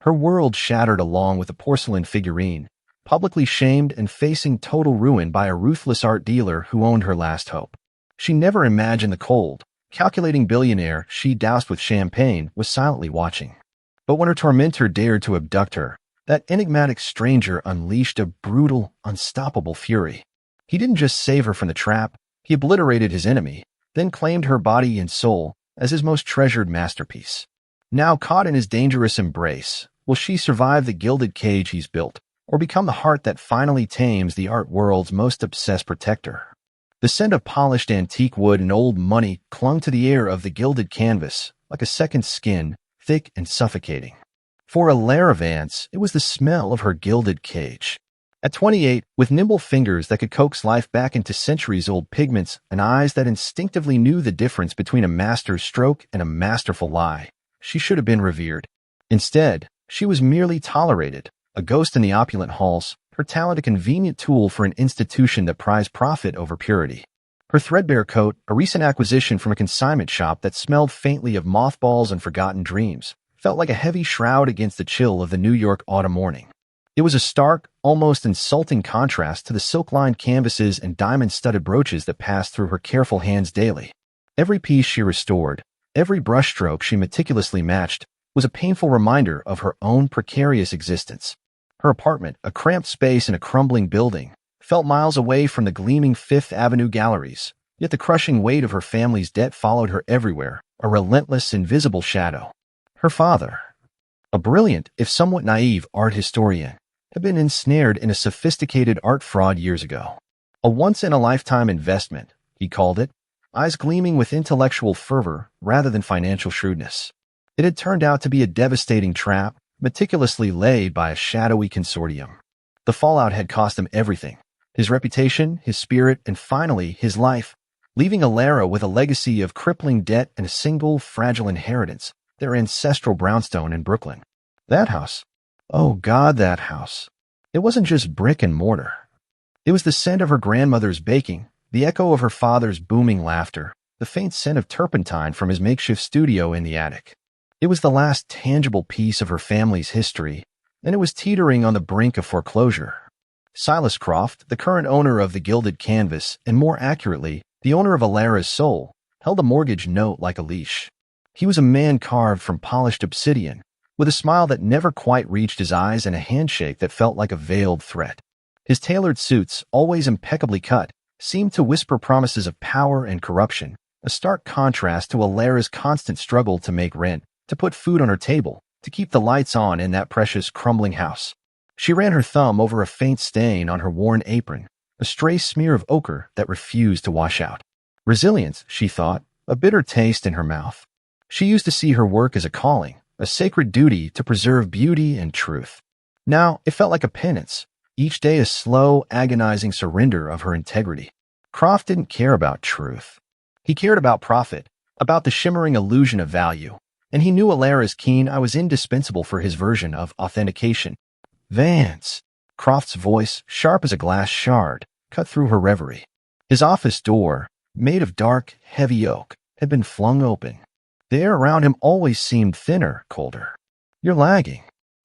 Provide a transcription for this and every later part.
Her world shattered along with a porcelain figurine, publicly shamed and facing total ruin by a ruthless art dealer who owned her last hope. She never imagined the cold, calculating billionaire she doused with champagne was silently watching. But when her tormentor dared to abduct her, that enigmatic stranger unleashed a brutal, unstoppable fury. He didn't just save her from the trap, he obliterated his enemy, then claimed her body and soul as his most treasured masterpiece. Now caught in his dangerous embrace, will she survive the gilded cage he's built, or become the heart that finally tames the art world's most obsessed protector? The scent of polished antique wood and old money clung to the air of the gilded canvas like a second skin, thick and suffocating. For Alara Vance, it was the smell of her gilded cage. At 28, with nimble fingers that could coax life back into centuries-old pigments and eyes that instinctively knew the difference between a master's stroke and a masterful lie, she should have been revered. Instead, she was merely tolerated, a ghost in the opulent halls, her talent a convenient tool for an institution that prized profit over purity. Her threadbare coat, a recent acquisition from a consignment shop that smelled faintly of mothballs and forgotten dreams, felt like a heavy shroud against the chill of the New York autumn morning. It was a stark, almost insulting contrast to the silk-lined canvases and diamond-studded brooches that passed through her careful hands daily. Every piece she restored, every brushstroke she meticulously matched, was a painful reminder of her own precarious existence. Her apartment, a cramped space in a crumbling building, felt miles away from the gleaming Fifth Avenue galleries, yet the crushing weight of her family's debt followed her everywhere, a relentless, invisible shadow. Her father, a brilliant, if somewhat naive, art historian, had been ensnared in a sophisticated art fraud years ago. A once-in-a-lifetime investment, he called it, eyes gleaming with intellectual fervor rather than financial shrewdness. It had turned out to be a devastating trap, meticulously laid by a shadowy consortium. The fallout had cost him everything: his reputation, his spirit, and finally, his life, leaving Alara with a legacy of crippling debt and a single, fragile inheritance, their ancestral brownstone in Brooklyn. That house. Oh God, that house. It wasn't just brick and mortar. It was the scent of her grandmother's baking, the echo of her father's booming laughter, the faint scent of turpentine from his makeshift studio in the attic. It was the last tangible piece of her family's history, and it was teetering on the brink of foreclosure. Silas Croft, the current owner of the gilded canvas, and more accurately, the owner of Alara's soul, held a mortgage note like a leash. He was a man carved from polished obsidian, with a smile that never quite reached his eyes and a handshake that felt like a veiled threat. His tailored suits, always impeccably cut, seemed to whisper promises of power and corruption, a stark contrast to Alara's constant struggle to make rent, to put food on her table, to keep the lights on in that precious crumbling house. She ran her thumb over a faint stain on her worn apron, a stray smear of ochre that refused to wash out. Resilience, she thought, a bitter taste in her mouth. She used to see her work as a calling, a sacred duty to preserve beauty and truth. Now it felt like a penance, each day a slow, agonizing surrender of her integrity. Croft didn't care about truth. He cared about profit, about the shimmering illusion of value, and he knew Alara's keen eye was indispensable for his version of authentication. Vance! Croft's voice, sharp as a glass shard, cut through her reverie. His office door, made of dark, heavy oak, had been flung open. The air around him always seemed thinner, colder. You're lagging.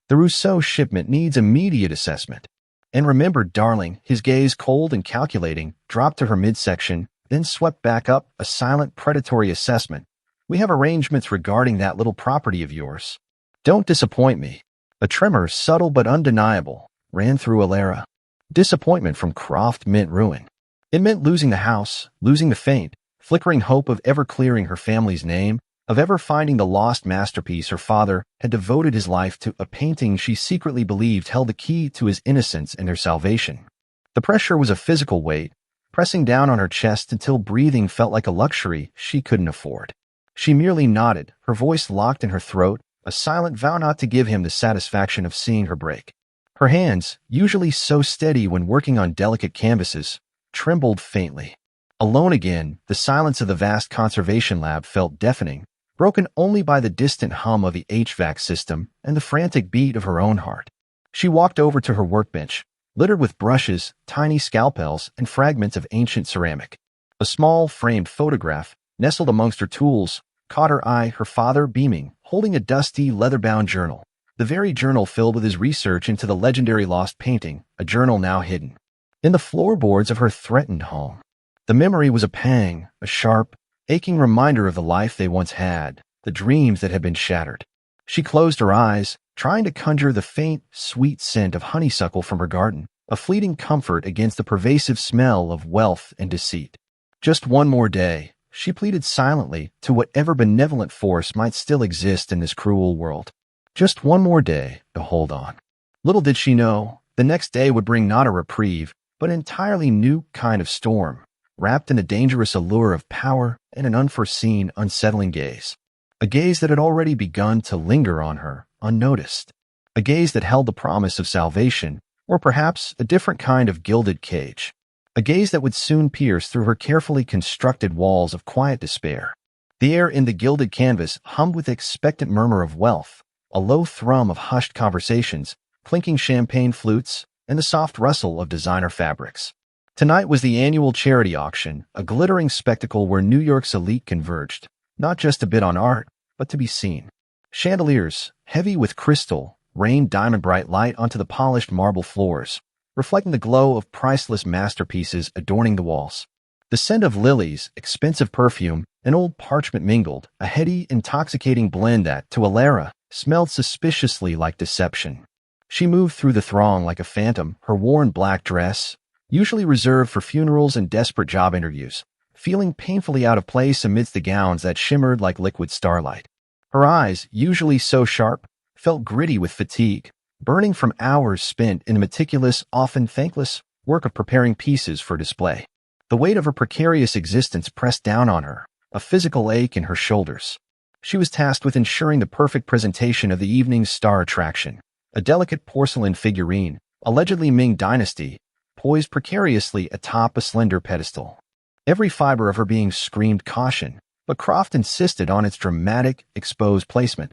The Rousseau shipment needs immediate assessment. And remember, darling, his gaze cold and calculating, dropped to her midsection, then swept back up, a silent, predatory assessment. We have arrangements regarding that little property of yours. Don't disappoint me. A tremor, subtle but undeniable, ran through Alara. Disappointment from Croft meant ruin. It meant losing the house, losing the faint, flickering hope of ever clearing her family's name, of ever finding the lost masterpiece her father had devoted his life to, a painting she secretly believed held the key to his innocence and their salvation. The pressure was a physical weight, pressing down on her chest until breathing felt like a luxury she couldn't afford. She merely nodded, her voice locked in her throat, a silent vow not to give him the satisfaction of seeing her break. Her hands, usually so steady when working on delicate canvases, trembled faintly. Alone again, the silence of the vast conservation lab felt deafening, broken only by the distant hum of the HVAC system and the frantic beat of her own heart. She walked over to her workbench, littered with brushes, tiny scalpels, and fragments of ancient ceramic. A small, framed photograph, nestled amongst her tools, caught her eye, her father beaming, holding a dusty, leather-bound journal, The very journal filled with his research into the legendary lost painting, a journal now hidden in the floorboards of her threatened home. The memory was a pang, a sharp, aching reminder of the life they once had, the dreams that had been shattered. She closed her eyes, trying to conjure the faint, sweet scent of honeysuckle from her garden, a fleeting comfort against the pervasive smell of wealth and deceit. Just one more day, she pleaded silently to whatever benevolent force might still exist in this cruel world. Just one more day to hold on. Little did she know, the next day would bring not a reprieve, but an entirely new kind of storm, wrapped in the dangerous allure of power and an unforeseen, unsettling gaze. A gaze that had already begun to linger on her, unnoticed. A gaze that held the promise of salvation, or perhaps a different kind of gilded cage. A gaze that would soon pierce through her carefully constructed walls of quiet despair. The air in the gilded canvas hummed with the expectant murmur of wealth, a low thrum of hushed conversations, clinking champagne flutes, and the soft rustle of designer fabrics. Tonight was the annual charity auction, a glittering spectacle where New York's elite converged, not just to bid on art, but to be seen. Chandeliers, heavy with crystal, rained diamond-bright light onto the polished marble floors, reflecting the glow of priceless masterpieces adorning the walls. The scent of lilies, expensive perfume, and old parchment mingled, a heady, intoxicating blend that, to Alara, smelled suspiciously like deception. She moved through the throng like a phantom, her worn black dress, usually reserved for funerals and desperate job interviews, feeling painfully out of place amidst the gowns that shimmered like liquid starlight. Her eyes, usually so sharp, felt gritty with fatigue, burning from hours spent in the meticulous, often thankless, work of preparing pieces for display. The weight of her precarious existence pressed down on her, a physical ache in her shoulders. She was tasked with ensuring the perfect presentation of the evening's star attraction, a delicate porcelain figurine, allegedly Ming Dynasty, poised precariously atop a slender pedestal. Every fiber of her being screamed caution, but Croft insisted on its dramatic, exposed placement.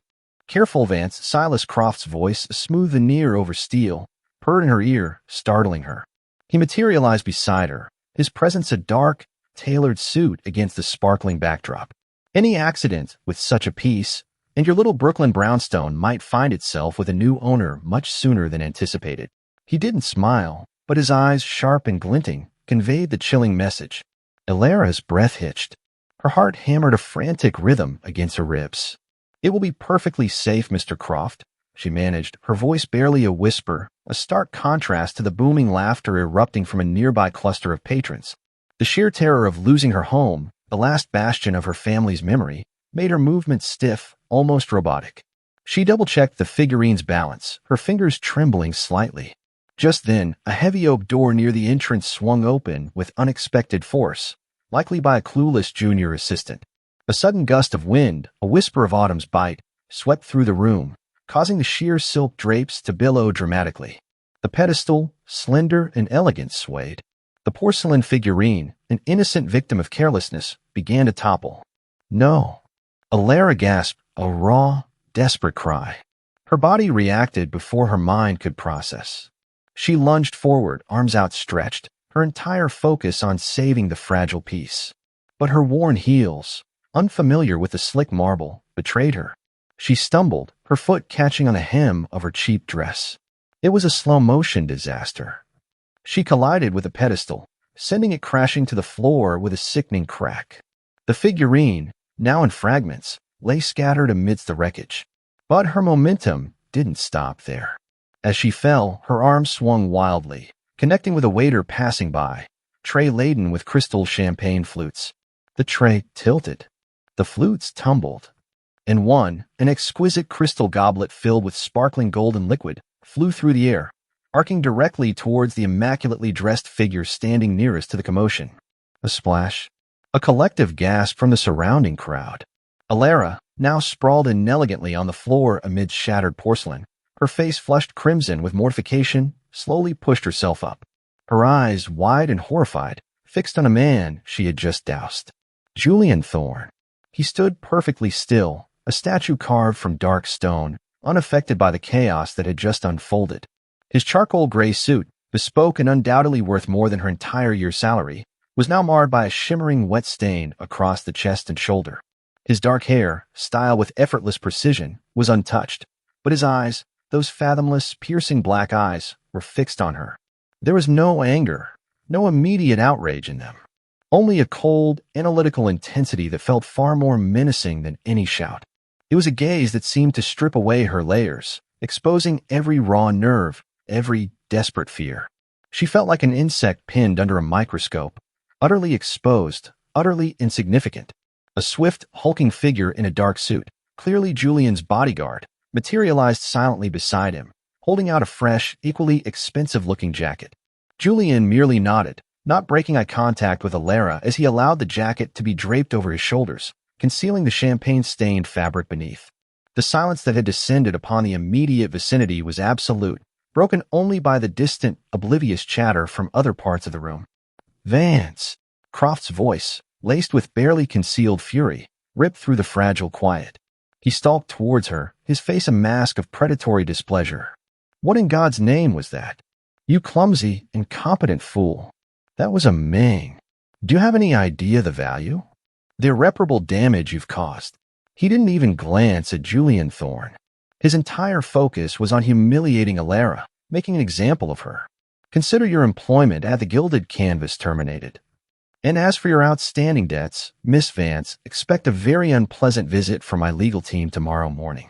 Careful Vance, Silas Croft's voice, a smooth veneer over steel, purred in her ear, startling her. He materialized beside her, his presence a dark, tailored suit against the sparkling backdrop. Any accident with such a piece, and your little Brooklyn brownstone might find itself with a new owner much sooner than anticipated. He didn't smile, but his eyes, sharp and glinting, conveyed the chilling message. Alara's breath hitched. Her heart hammered a frantic rhythm against her ribs. "It will be perfectly safe, Mr. Croft," she managed, her voice barely a whisper, a stark contrast to the booming laughter erupting from a nearby cluster of patrons. The sheer terror of losing her home, the last bastion of her family's memory, made her movements stiff, almost robotic. She double-checked the figurine's balance, her fingers trembling slightly. Just then, a heavy oak door near the entrance swung open with unexpected force, likely by a clueless junior assistant. A sudden gust of wind, a whisper of autumn's bite, swept through the room, causing the sheer silk drapes to billow dramatically. The pedestal, slender and elegant, swayed. The porcelain figurine, an innocent victim of carelessness, began to topple. "No." Alara gasped, a raw, desperate cry. Her body reacted before her mind could process. She lunged forward, arms outstretched, her entire focus on saving the fragile piece. But her worn heels, unfamiliar with the slick marble, betrayed her. She stumbled, her foot catching on the hem of her cheap dress. It was a slow-motion disaster. She collided with the pedestal, sending it crashing to the floor with a sickening crack. The figurine, now in fragments, lay scattered amidst the wreckage. But her momentum didn't stop there. As she fell, her arms swung wildly, connecting with a waiter passing by, tray laden with crystal champagne flutes. The tray tilted. The flutes tumbled. And one, an exquisite crystal goblet filled with sparkling golden liquid, flew through the air, arcing directly towards the immaculately dressed figure standing nearest to the commotion. A splash. A collective gasp from the surrounding crowd. Alara, now sprawled inelegantly on the floor amid shattered porcelain, her face flushed crimson with mortification, slowly pushed herself up. Her eyes, wide and horrified, fixed on a man she had just doused. Julian Thorne. He stood perfectly still, a statue carved from dark stone, unaffected by the chaos that had just unfolded. His charcoal gray suit, bespoke and undoubtedly worth more than her entire year's salary, was now marred by a shimmering wet stain across the chest and shoulder. His dark hair, styled with effortless precision, was untouched, but his eyes, those fathomless, piercing black eyes, were fixed on her. There was no anger, no immediate outrage in them. Only a cold, analytical intensity that felt far more menacing than any shout. It was a gaze that seemed to strip away her layers, exposing every raw nerve, every desperate fear. She felt like an insect pinned under a microscope, utterly exposed, utterly insignificant. A swift, hulking figure in a dark suit, clearly Julian's bodyguard, materialized silently beside him, holding out a fresh, equally expensive-looking jacket. Julian merely nodded, not breaking eye contact with Alara as he allowed the jacket to be draped over his shoulders, concealing the champagne-stained fabric beneath. The silence that had descended upon the immediate vicinity was absolute, broken only by the distant, oblivious chatter from other parts of the room. "Vance!" Croft's voice, laced with barely concealed fury, ripped through the fragile quiet. He stalked towards her, his face a mask of predatory displeasure. "What in God's name was that? You clumsy, incompetent fool. That was a Ming. Do you have any idea the value? The irreparable damage you've caused." He didn't even glance at Julian Thorne. His entire focus was on humiliating Alara, making an example of her. "Consider your employment at the Gilded Canvas terminated. And as for your outstanding debts, Miss Vance, expect a very unpleasant visit from my legal team tomorrow morning.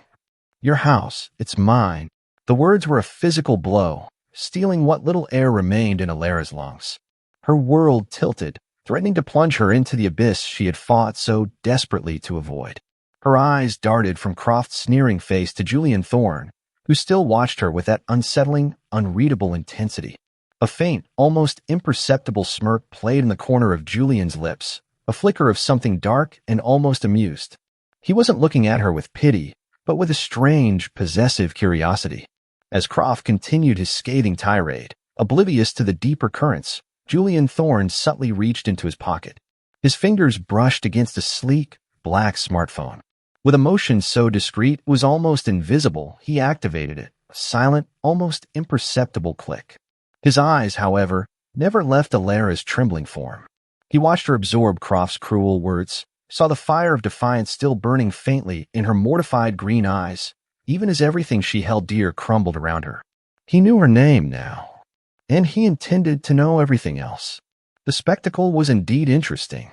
Your house, it's mine." The words were a physical blow, stealing what little air remained in Alara's lungs. Her world tilted, threatening to plunge her into the abyss she had fought so desperately to avoid. Her eyes darted from Croft's sneering face to Julian Thorne, who still watched her with that unsettling, unreadable intensity. A faint, almost imperceptible smirk played in the corner of Julian's lips, a flicker of something dark and almost amused. He wasn't looking at her with pity, but with a strange, possessive curiosity. As Croft continued his scathing tirade, oblivious to the deeper currents, Julian Thorne subtly reached into his pocket. His fingers brushed against a sleek, black smartphone. With a motion so discreet it was almost invisible, he activated it, a silent, almost imperceptible click. His eyes, however, never left Alara's trembling form. He watched her absorb Croft's cruel words, saw the fire of defiance still burning faintly in her mortified green eyes, even as everything she held dear crumbled around her. He knew her name now, and he intended to know everything else. The spectacle was indeed interesting.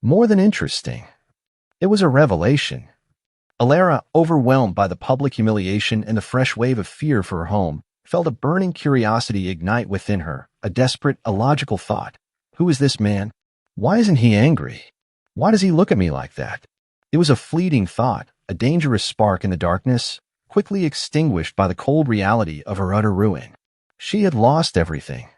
More than interesting. It was a revelation. Alara, overwhelmed by the public humiliation and the fresh wave of fear for her home, felt a burning curiosity ignite within her, a desperate, illogical thought. Who is this man? Why isn't he angry? Why does he look at me like that? It was a fleeting thought, a dangerous spark in the darkness, quickly extinguished by the cold reality of her utter ruin. She had lost everything.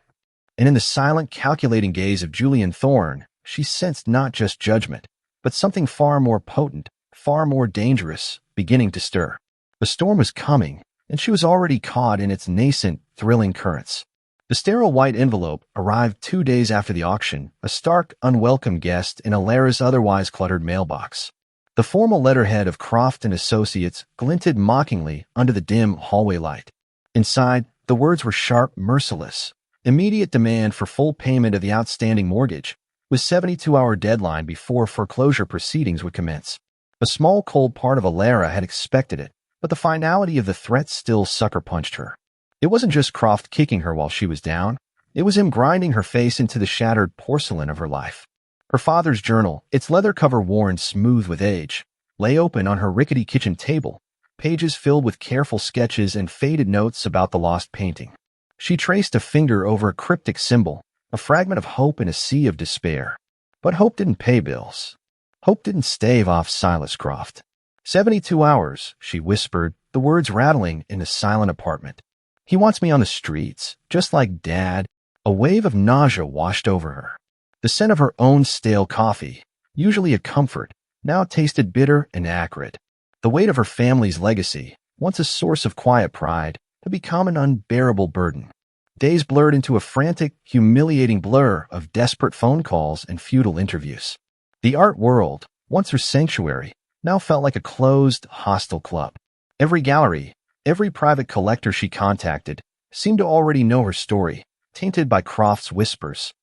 And in the silent, calculating gaze of Julian Thorne, she sensed not just judgment, but something far more potent, far more dangerous, beginning to stir. The storm was coming, and she was already caught in its nascent, thrilling currents. The sterile white envelope arrived 2 days after the auction, a stark, unwelcome guest in Alara's otherwise cluttered mailbox. The formal letterhead of Croft and Associates glinted mockingly under the dim hallway light. Inside, the words were sharp, merciless. Immediate demand for full payment of the outstanding mortgage, with 72-hour deadline before foreclosure proceedings would commence. A small, cold part of Alara had expected it, but the finality of the threat still sucker-punched her. It wasn't just Croft kicking her while she was down. It was him grinding her face into the shattered porcelain of her life. Her father's journal, its leather cover worn smooth with age, lay open on her rickety kitchen table, pages filled with careful sketches and faded notes about the lost painting. She traced a finger over a cryptic symbol, a fragment of hope in a sea of despair. But hope didn't pay bills. Hope didn't stave off Silas Croft. 72 hours, she whispered, the words rattling in the silent apartment. He wants me on the streets, just like Dad. A wave of nausea washed over her. The scent of her own stale coffee, usually a comfort, now tasted bitter and acrid. The weight of her family's legacy, once a source of quiet pride, had become an unbearable burden. Days blurred into a frantic, humiliating blur of desperate phone calls and futile interviews. The art world, once her sanctuary, now felt like a closed, hostile club. Every gallery, every private collector she contacted, seemed to already know her story, tainted by Croft's whispers.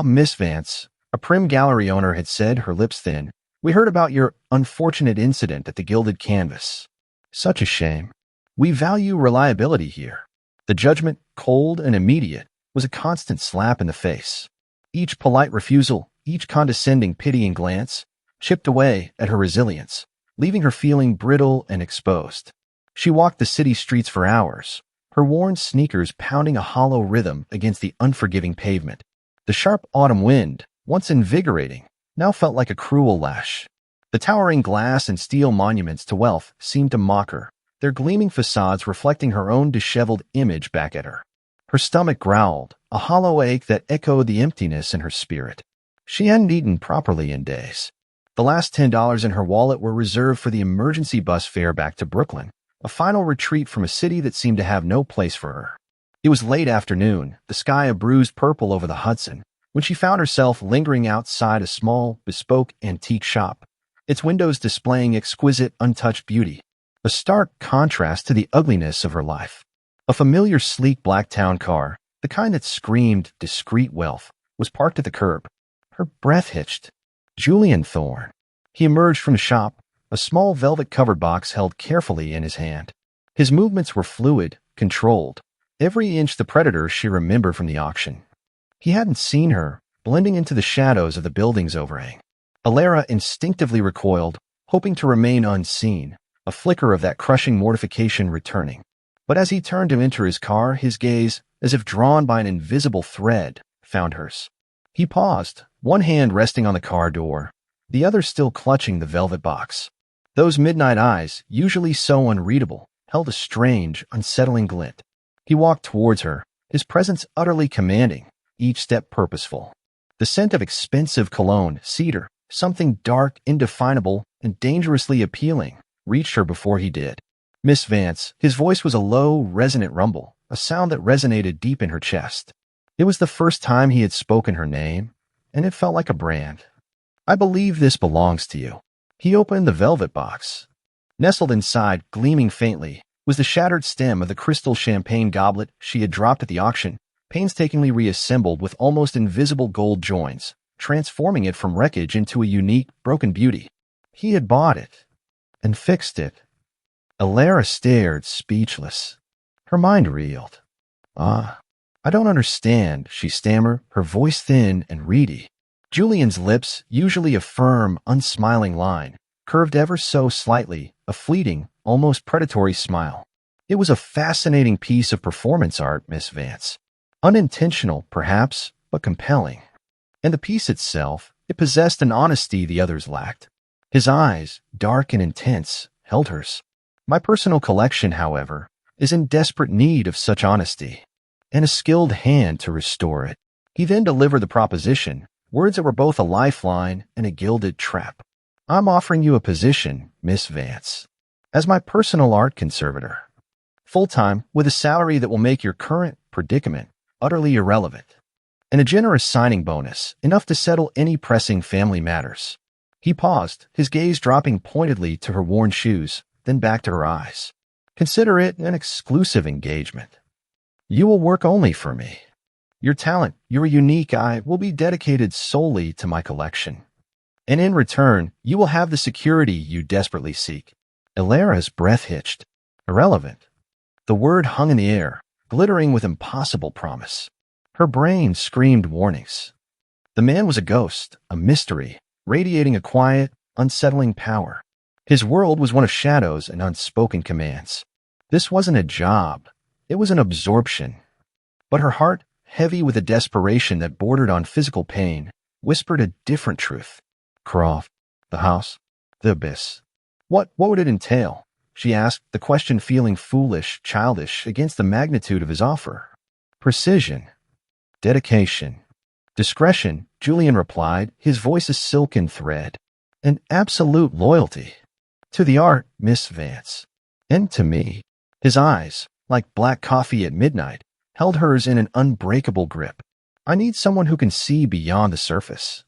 Miss Vance," a prim gallery owner had said, her lips thin, "we heard about your unfortunate incident at the Gilded Canvas. Such a shame. We value reliability here. The judgment, cold and immediate, was a constant slap in the face. Each polite refusal, each condescending pitying glance, chipped away at her resilience, leaving her feeling brittle and exposed. She walked the city streets for hours, her worn sneakers pounding a hollow rhythm against the unforgiving pavement. The sharp autumn wind, once invigorating, now felt like a cruel lash. The towering glass and steel monuments to wealth seemed to mock her, their gleaming facades reflecting her own disheveled image back at her. Her stomach growled, a hollow ache that echoed the emptiness in her spirit. She hadn't eaten properly in days. The last $10 in her wallet were reserved for the emergency bus fare back to Brooklyn, a final retreat from a city that seemed to have no place for her. It was late afternoon, the sky a bruised purple over the Hudson, when she found herself lingering outside a small, bespoke antique shop, its windows displaying exquisite, untouched beauty, a stark contrast to the ugliness of her life. A familiar sleek black town car, the kind that screamed discreet wealth, was parked at the curb. Her breath hitched. Julian Thorne. He emerged from the shop, a small velvet-covered box held carefully in his hand. His movements were fluid, controlled, every inch the predator she remembered from the auction. He hadn't seen her, blending into the shadows of the building's overhang. Alara instinctively recoiled, hoping to remain unseen, a flicker of that crushing mortification returning. But as he turned to enter his car, his gaze, as if drawn by an invisible thread, found hers. He paused, one hand resting on the car door, the other still clutching the velvet box. Those midnight eyes, usually so unreadable, held a strange, unsettling glint. He walked towards her, his presence utterly commanding, each step purposeful. The scent of expensive cologne, cedar, something dark, indefinable, and dangerously appealing, reached her before he did. Miss Vance, his voice was a low, resonant rumble, a sound that resonated deep in her chest. It was the first time he had spoken her name, and it felt like a brand. I believe this belongs to you. He opened the velvet box. Nestled inside, gleaming faintly, was the shattered stem of the crystal champagne goblet she had dropped at the auction, painstakingly reassembled with almost invisible gold joins, transforming it from wreckage into a unique, broken beauty. He had bought it and fixed it. Alara stared, speechless. Her mind reeled. I don't understand, she stammered, her voice thin and reedy. Julian's lips, usually a firm, unsmiling line, curved ever so slightly, a fleeting, almost predatory smile. It was a fascinating piece of performance art, Miss Vance. Unintentional, perhaps, but compelling. And the piece itself, it possessed an honesty the others lacked. His eyes, dark and intense, held hers. My personal collection, however, is in desperate need of such honesty, and a skilled hand to restore it. He then delivered the proposition, words that were both a lifeline and a gilded trap. I'm offering you a position, Miss Vance, as my personal art conservator. Full-time, with a salary that will make your current predicament utterly irrelevant. And a generous signing bonus, enough to settle any pressing family matters. He paused, his gaze dropping pointedly to her worn shoes, then back to her eyes. Consider it an exclusive engagement. You will work only for me. Your talent, your unique eye, will be dedicated solely to my collection. And in return, you will have the security you desperately seek. Alara's breath hitched. Irrelevant. The word hung in the air, glittering with impossible promise. Her brain screamed warnings. The man was a ghost, a mystery, radiating a quiet, unsettling power. His world was one of shadows and unspoken commands. This wasn't a job. It was an absorption. But her heart, heavy with a desperation that bordered on physical pain, whispered a different truth. Croft, the house, the abyss. What would it entail? She asked, the question feeling foolish, childish, against the magnitude of his offer. Precision. Dedication. Discretion, Julian replied, his voice a silken thread. And absolute loyalty. To the art, Miss Vance. And to me. His eyes, like black coffee at midnight, held hers in an unbreakable grip. I need someone who can see beyond the surface.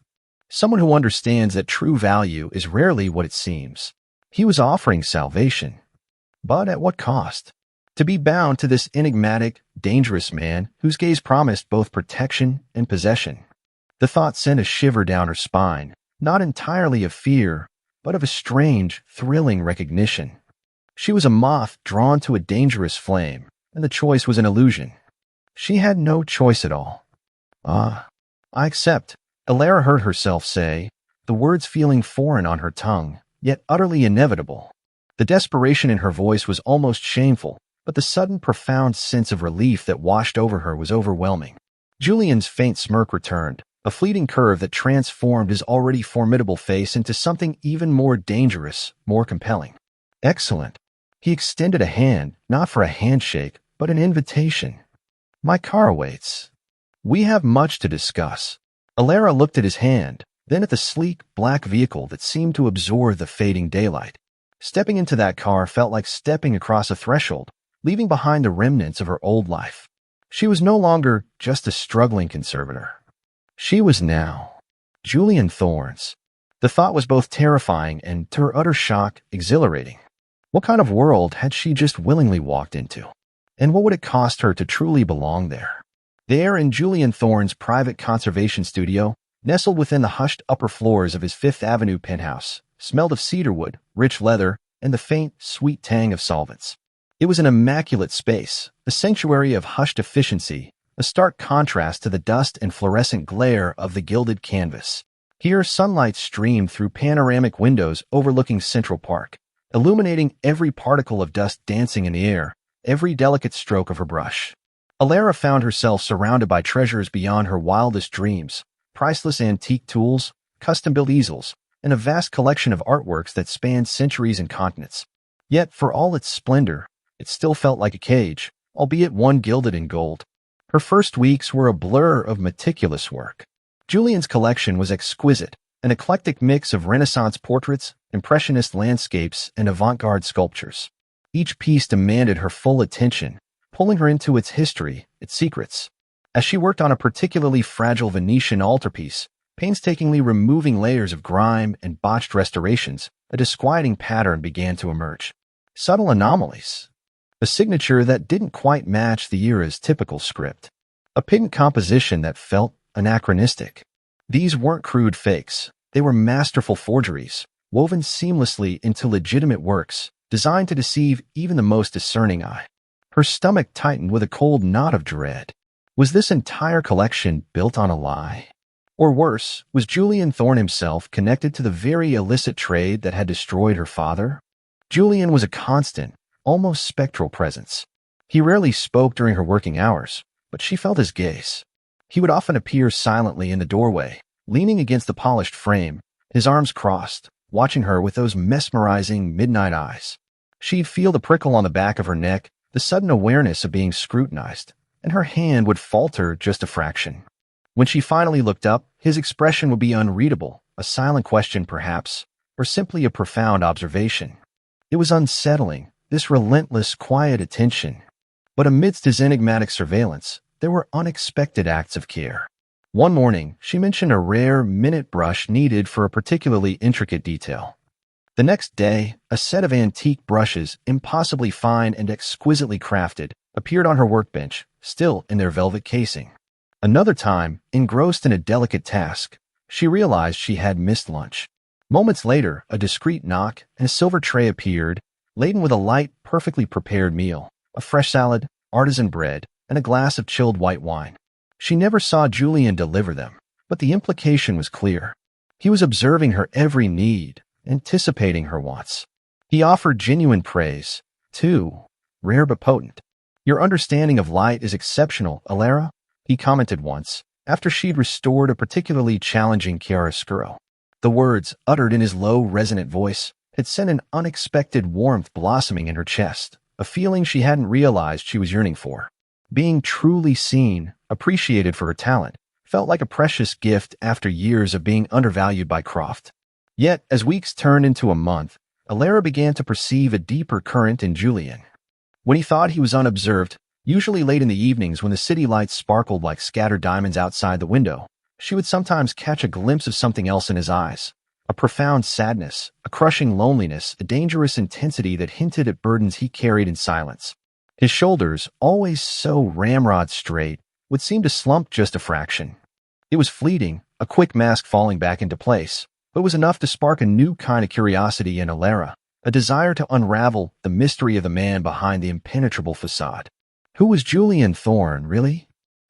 Someone who understands that true value is rarely what it seems. He was offering salvation. But at what cost? To be bound to this enigmatic, dangerous man whose gaze promised both protection and possession. The thought sent a shiver down her spine, not entirely of fear, but of a strange, thrilling recognition. She was a moth drawn to a dangerous flame, and the choice was an illusion. She had no choice at all. "Ah, I accept," Alara heard herself say, the words feeling foreign on her tongue, yet utterly inevitable. The desperation in her voice was almost shameful, but the sudden profound sense of relief that washed over her was overwhelming. Julian's faint smirk returned, a fleeting curve that transformed his already formidable face into something even more dangerous, more compelling. "Excellent." He extended a hand, not for a handshake, but an invitation. "My car awaits. We have much to discuss." Alara looked at his hand, then at the sleek, black vehicle that seemed to absorb the fading daylight. Stepping into that car felt like stepping across a threshold, leaving behind the remnants of her old life. She was no longer just a struggling conservator. She was now Julian Thorne's. The thought was both terrifying and, to her utter shock, exhilarating. What kind of world had she just willingly walked into? And what would it cost her to truly belong there? There, in Julian Thorne's private conservation studio, nestled within the hushed upper floors of his Fifth Avenue penthouse, smelled of cedarwood, rich leather, and the faint, sweet tang of solvents. It was an immaculate space, a sanctuary of hushed efficiency, a stark contrast to the dust and fluorescent glare of the gilded canvas. Here, sunlight streamed through panoramic windows overlooking Central Park, illuminating every particle of dust dancing in the air, every delicate stroke of her brush. Alara found herself surrounded by treasures beyond her wildest dreams, priceless antique tools, custom-built easels, and a vast collection of artworks that spanned centuries and continents. Yet, for all its splendor, it still felt like a cage, albeit one gilded in gold. Her first weeks were a blur of meticulous work. Julian's collection was exquisite, an eclectic mix of Renaissance portraits, impressionist landscapes, and avant-garde sculptures. Each piece demanded her full attention, pulling her into its history, its secrets. As she worked on a particularly fragile Venetian altarpiece, painstakingly removing layers of grime and botched restorations, a disquieting pattern began to emerge. Subtle anomalies. A signature that didn't quite match the era's typical script. A patent composition that felt anachronistic. These weren't crude fakes. They were masterful forgeries, woven seamlessly into legitimate works, designed to deceive even the most discerning eye. Her stomach tightened with a cold knot of dread. Was this entire collection built on a lie? Or worse, was Julian Thorne himself connected to the very illicit trade that had destroyed her father? Julian was a constant, almost spectral presence. He rarely spoke during her working hours, but she felt his gaze. He would often appear silently in the doorway, leaning against the polished frame, his arms crossed, watching her with those mesmerizing midnight eyes. She'd feel the prickle on the back of her neck, the sudden awareness of being scrutinized, and her hand would falter just a fraction. When she finally looked up, his expression would be unreadable, a silent question perhaps, or simply a profound observation. It was unsettling, this relentless, quiet attention. But amidst his enigmatic surveillance, there were unexpected acts of care. One morning, she mentioned a rare minute brush needed for a particularly intricate detail. The next day, a set of antique brushes, impossibly fine and exquisitely crafted, appeared on her workbench, still in their velvet casing. Another time, engrossed in a delicate task, she realized she had missed lunch. Moments later, a discreet knock and a silver tray appeared, laden with a light, perfectly prepared meal, a fresh salad, artisan bread, and a glass of chilled white wine. She never saw Julian deliver them, but the implication was clear. He was observing her every need, anticipating her wants. He offered genuine praise, too, rare but potent. "Your understanding of light is exceptional, Alara," he commented once, after she'd restored a particularly challenging chiaroscuro. The words, uttered in his low, resonant voice, had sent an unexpected warmth blossoming in her chest, a feeling she hadn't realized she was yearning for. Being truly seen, appreciated for her talent, felt like a precious gift after years of being undervalued by Croft. Yet, as weeks turned into a month, Alara began to perceive a deeper current in Julian. When he thought he was unobserved, usually late in the evenings when the city lights sparkled like scattered diamonds outside the window, she would sometimes catch a glimpse of something else in his eyes. A profound sadness, a crushing loneliness, a dangerous intensity that hinted at burdens he carried in silence. His shoulders, always so ramrod straight, would seem to slump just a fraction. It was fleeting, a quick mask falling back into place, but was enough to spark a new kind of curiosity in Alara, a desire to unravel the mystery of the man behind the impenetrable facade. Who was Julian Thorne, really?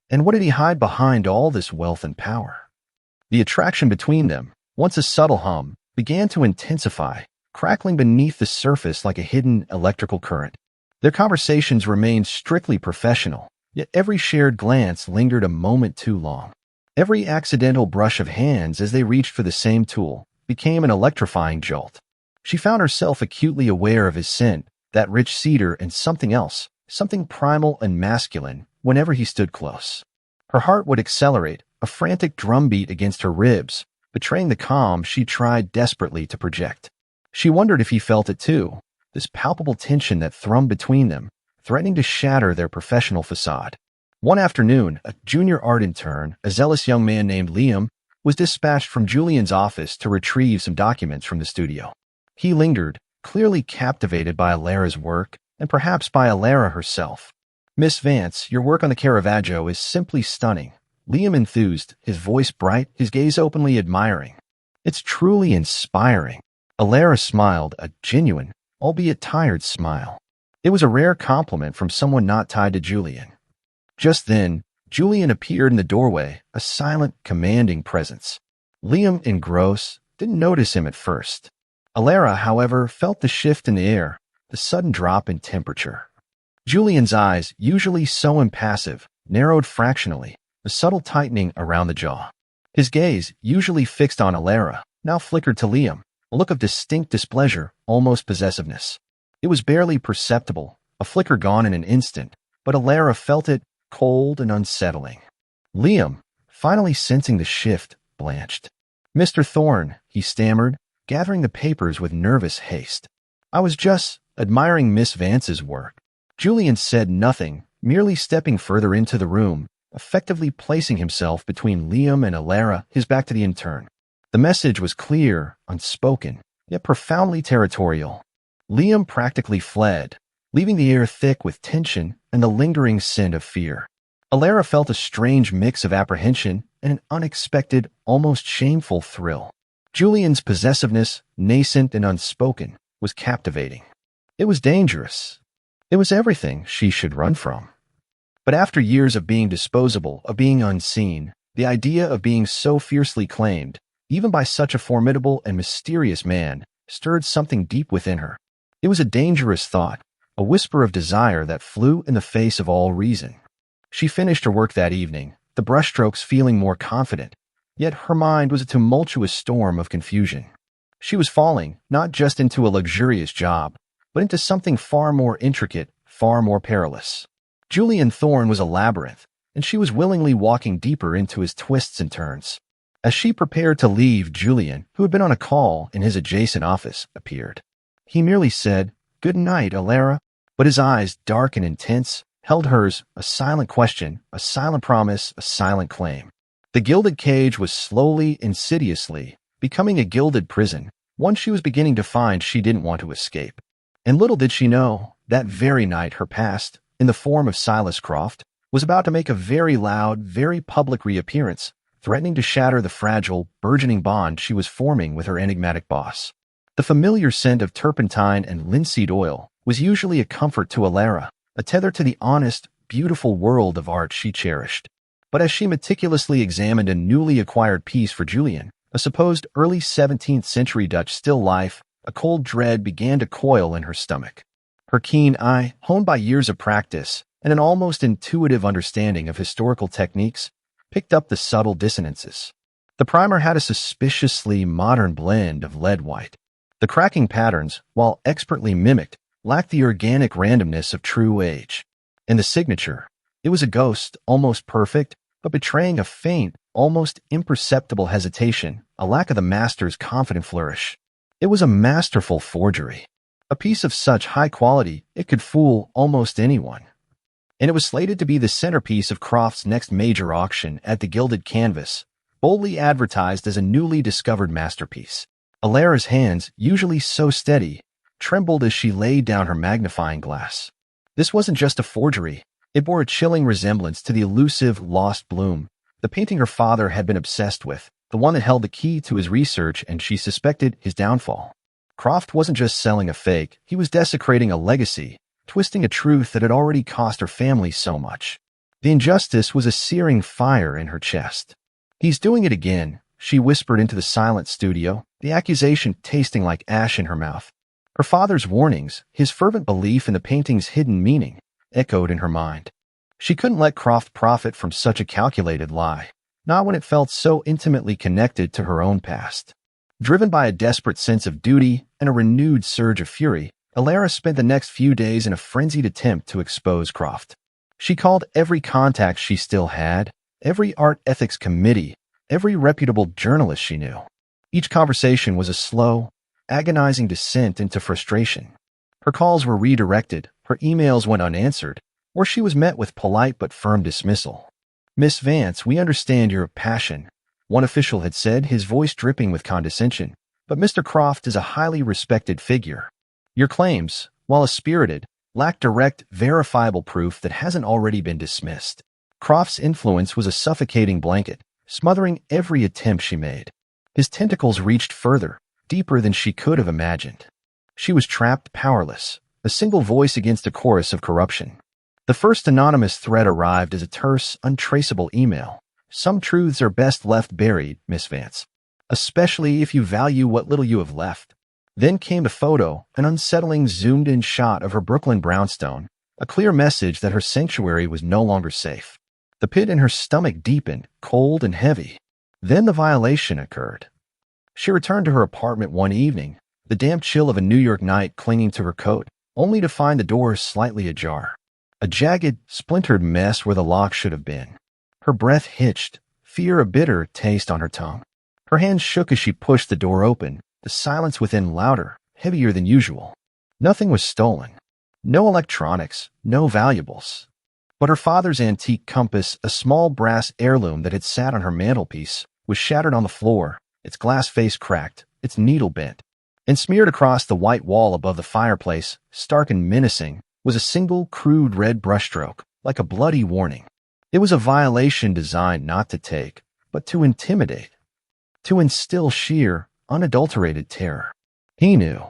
And what did he hide behind all this wealth and power? The attraction between them, once a subtle hum, began to intensify, crackling beneath the surface like a hidden electrical current. Their conversations remained strictly professional, yet every shared glance lingered a moment too long. Every accidental brush of hands as they reached for the same tool became an electrifying jolt. She found herself acutely aware of his scent, that rich cedar, and something else, something primal and masculine, whenever he stood close. Her heart would accelerate, a frantic drumbeat against her ribs, betraying the calm she tried desperately to project. She wondered if he felt it too, this palpable tension that thrummed between them, threatening to shatter their professional facade. One afternoon, a junior art intern, a zealous young man named Liam, was dispatched from Julian's office to retrieve some documents from the studio. He lingered, clearly captivated by Alara's work, and perhaps by Alara herself. "Miss Vance, your work on the Caravaggio is simply stunning," Liam enthused, his voice bright, his gaze openly admiring. "It's truly inspiring." Alara smiled, a genuine, albeit tired smile. It was a rare compliment from someone not tied to Julian. Just then, Julian appeared in the doorway, a silent, commanding presence. Liam, engrossed, didn't notice him at first. Alara, however, felt the shift in the air, the sudden drop in temperature. Julian's eyes, usually so impassive, narrowed fractionally, a subtle tightening around the jaw. His gaze, usually fixed on Alara, now flickered to Liam, a look of distinct displeasure, almost possessiveness. It was barely perceptible, a flicker gone in an instant, but Alara felt it, cold and unsettling. Liam, finally sensing the shift, blanched. "Mr. Thorne," he stammered, gathering the papers with nervous haste. "I was just admiring Miss Vance's work." Julian said nothing, merely stepping further into the room, effectively placing himself between Liam and Alara, his back to the intern. The message was clear, unspoken, yet profoundly territorial. Liam practically fled, leaving the air thick with tension and the lingering scent of fear. Alara felt a strange mix of apprehension and an unexpected, almost shameful thrill. Julian's possessiveness, nascent and unspoken, was captivating. It was dangerous. It was everything she should run from. But after years of being disposable, of being unseen, the idea of being so fiercely claimed, even by such a formidable and mysterious man, stirred something deep within her. It was a dangerous thought, a whisper of desire that flew in the face of all reason. She finished her work that evening, the brushstrokes feeling more confident, yet her mind was a tumultuous storm of confusion. She was falling, not just into a luxurious job, but into something far more intricate, far more perilous. Julian Thorne was a labyrinth, and she was willingly walking deeper into his twists and turns. As she prepared to leave, Julian, who had been on a call in his adjacent office, appeared. He merely said, "Good night, Alara," but his eyes, dark and intense, held hers, a silent question, a silent promise, a silent claim. The gilded cage was slowly, insidiously, becoming a gilded prison, one she was beginning to find she didn't want to escape. And little did she know, that very night her past, in the form of Silas Croft, was about to make a very loud, very public reappearance, threatening to shatter the fragile, burgeoning bond she was forming with her enigmatic boss. The familiar scent of turpentine and linseed oil was usually a comfort to Alara, a tether to the honest, beautiful world of art she cherished. But as she meticulously examined a newly acquired piece for Julian, a supposed early 17th century Dutch still life, a cold dread began to coil in her stomach. Her keen eye, honed by years of practice and an almost intuitive understanding of historical techniques, picked up the subtle dissonances. The primer had a suspiciously modern blend of lead white. The cracking patterns, while expertly mimicked, lacked the organic randomness of true age. In the signature, it was a ghost, almost perfect, but betraying a faint, almost imperceptible hesitation, a lack of the master's confident flourish. It was a masterful forgery. A piece of such high quality, it could fool almost anyone. And it was slated to be the centerpiece of Croft's next major auction at the Gilded Canvas, boldly advertised as a newly discovered masterpiece. Alara's hands, usually so steady, trembled as she laid down her magnifying glass. This wasn't just a forgery. It bore a chilling resemblance to the elusive Lost Bloom, the painting her father had been obsessed with, the one that held the key to his research and she suspected his downfall. Croft wasn't just selling a fake, he was desecrating a legacy, twisting a truth that had already cost her family so much. The injustice was a searing fire in her chest. "He's doing it again," she whispered into the silent studio, the accusation tasting like ash in her mouth. Her father's warnings, his fervent belief in the painting's hidden meaning, echoed in her mind. She couldn't let Croft profit from such a calculated lie, not when it felt so intimately connected to her own past. Driven by a desperate sense of duty and a renewed surge of fury, Alara spent the next few days in a frenzied attempt to expose Croft. She called every contact she still had, every art ethics committee, every reputable journalist she knew. Each conversation was a slow, agonizing descent into frustration. Her calls were redirected, her emails went unanswered, or she was met with polite but firm dismissal. "Miss Vance, we understand your passion," one official had said, his voice dripping with condescension, "but Mr. Croft is a highly respected figure. Your claims, while spirited, lack direct, verifiable proof that hasn't already been dismissed." Croft's influence was a suffocating blanket, smothering every attempt she made. His tentacles reached further, deeper than she could have imagined. She was trapped powerless, a single voice against a chorus of corruption. The first anonymous threat arrived as a terse, untraceable email. "Some truths are best left buried, Miss Vance, especially if you value what little you have left." Then came a photo, an unsettling zoomed-in shot of her Brooklyn brownstone, a clear message that her sanctuary was no longer safe. The pit in her stomach deepened, cold and heavy. Then the violation occurred. She returned to her apartment one evening, the damp chill of a New York night clinging to her coat, only to find the door slightly ajar. A jagged, splintered mess where the lock should have been. Her breath hitched, fear a bitter taste on her tongue. Her hands shook as she pushed the door open, the silence within louder, heavier than usual. Nothing was stolen. No electronics, no valuables. But her father's antique compass, a small brass heirloom that had sat on her mantelpiece, was shattered on the floor, its glass face cracked, its needle bent. And smeared across the white wall above the fireplace, stark and menacing, was a single crude red brushstroke, like a bloody warning. It was a violation designed not to take, but to intimidate, to instill sheer, unadulterated terror. He knew.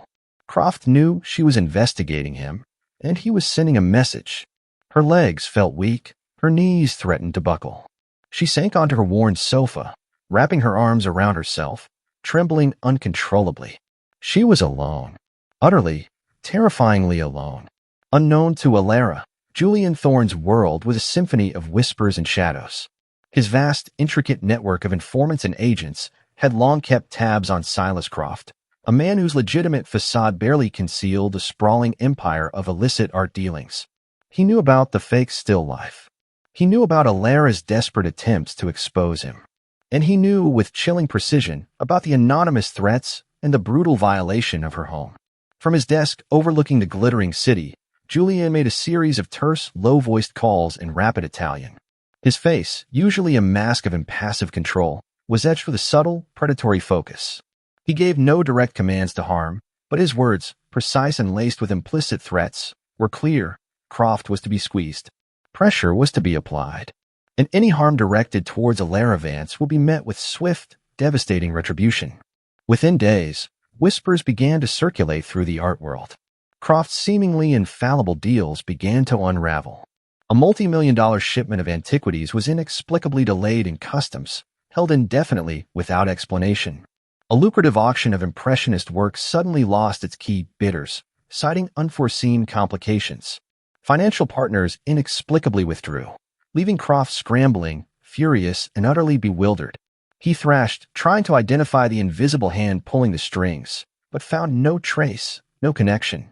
Croft knew she was investigating him, and he was sending a message. Her legs felt weak, her knees threatened to buckle. She sank onto her worn sofa, wrapping her arms around herself, trembling uncontrollably. She was alone, utterly, terrifyingly alone. Unknown to Alara, Julian Thorne's world was a symphony of whispers and shadows. His vast, intricate network of informants and agents had long kept tabs on Silas Croft, a man whose legitimate facade barely concealed a sprawling empire of illicit art dealings. He knew about the fake still life. He knew about Alara's desperate attempts to expose him. And he knew with chilling precision about the anonymous threats and the brutal violation of her home. From his desk overlooking the glittering city, Julian made a series of terse, low-voiced calls in rapid Italian. His face, usually a mask of impassive control, was etched with a subtle, predatory focus. He gave no direct commands to harm, but his words, precise and laced with implicit threats, were clear. Croft was to be squeezed. Pressure was to be applied. And any harm directed towards Alara Vance would be met with swift, devastating retribution. Within days, whispers began to circulate through the art world. Croft's seemingly infallible deals began to unravel. A multi-million-dollar shipment of antiquities was inexplicably delayed in customs, held indefinitely without explanation. A lucrative auction of impressionist works suddenly lost its key bidders, citing unforeseen complications. Financial partners inexplicably withdrew, leaving Croft scrambling, furious, and utterly bewildered. He thrashed, trying to identify the invisible hand pulling the strings, but found no trace, no connection.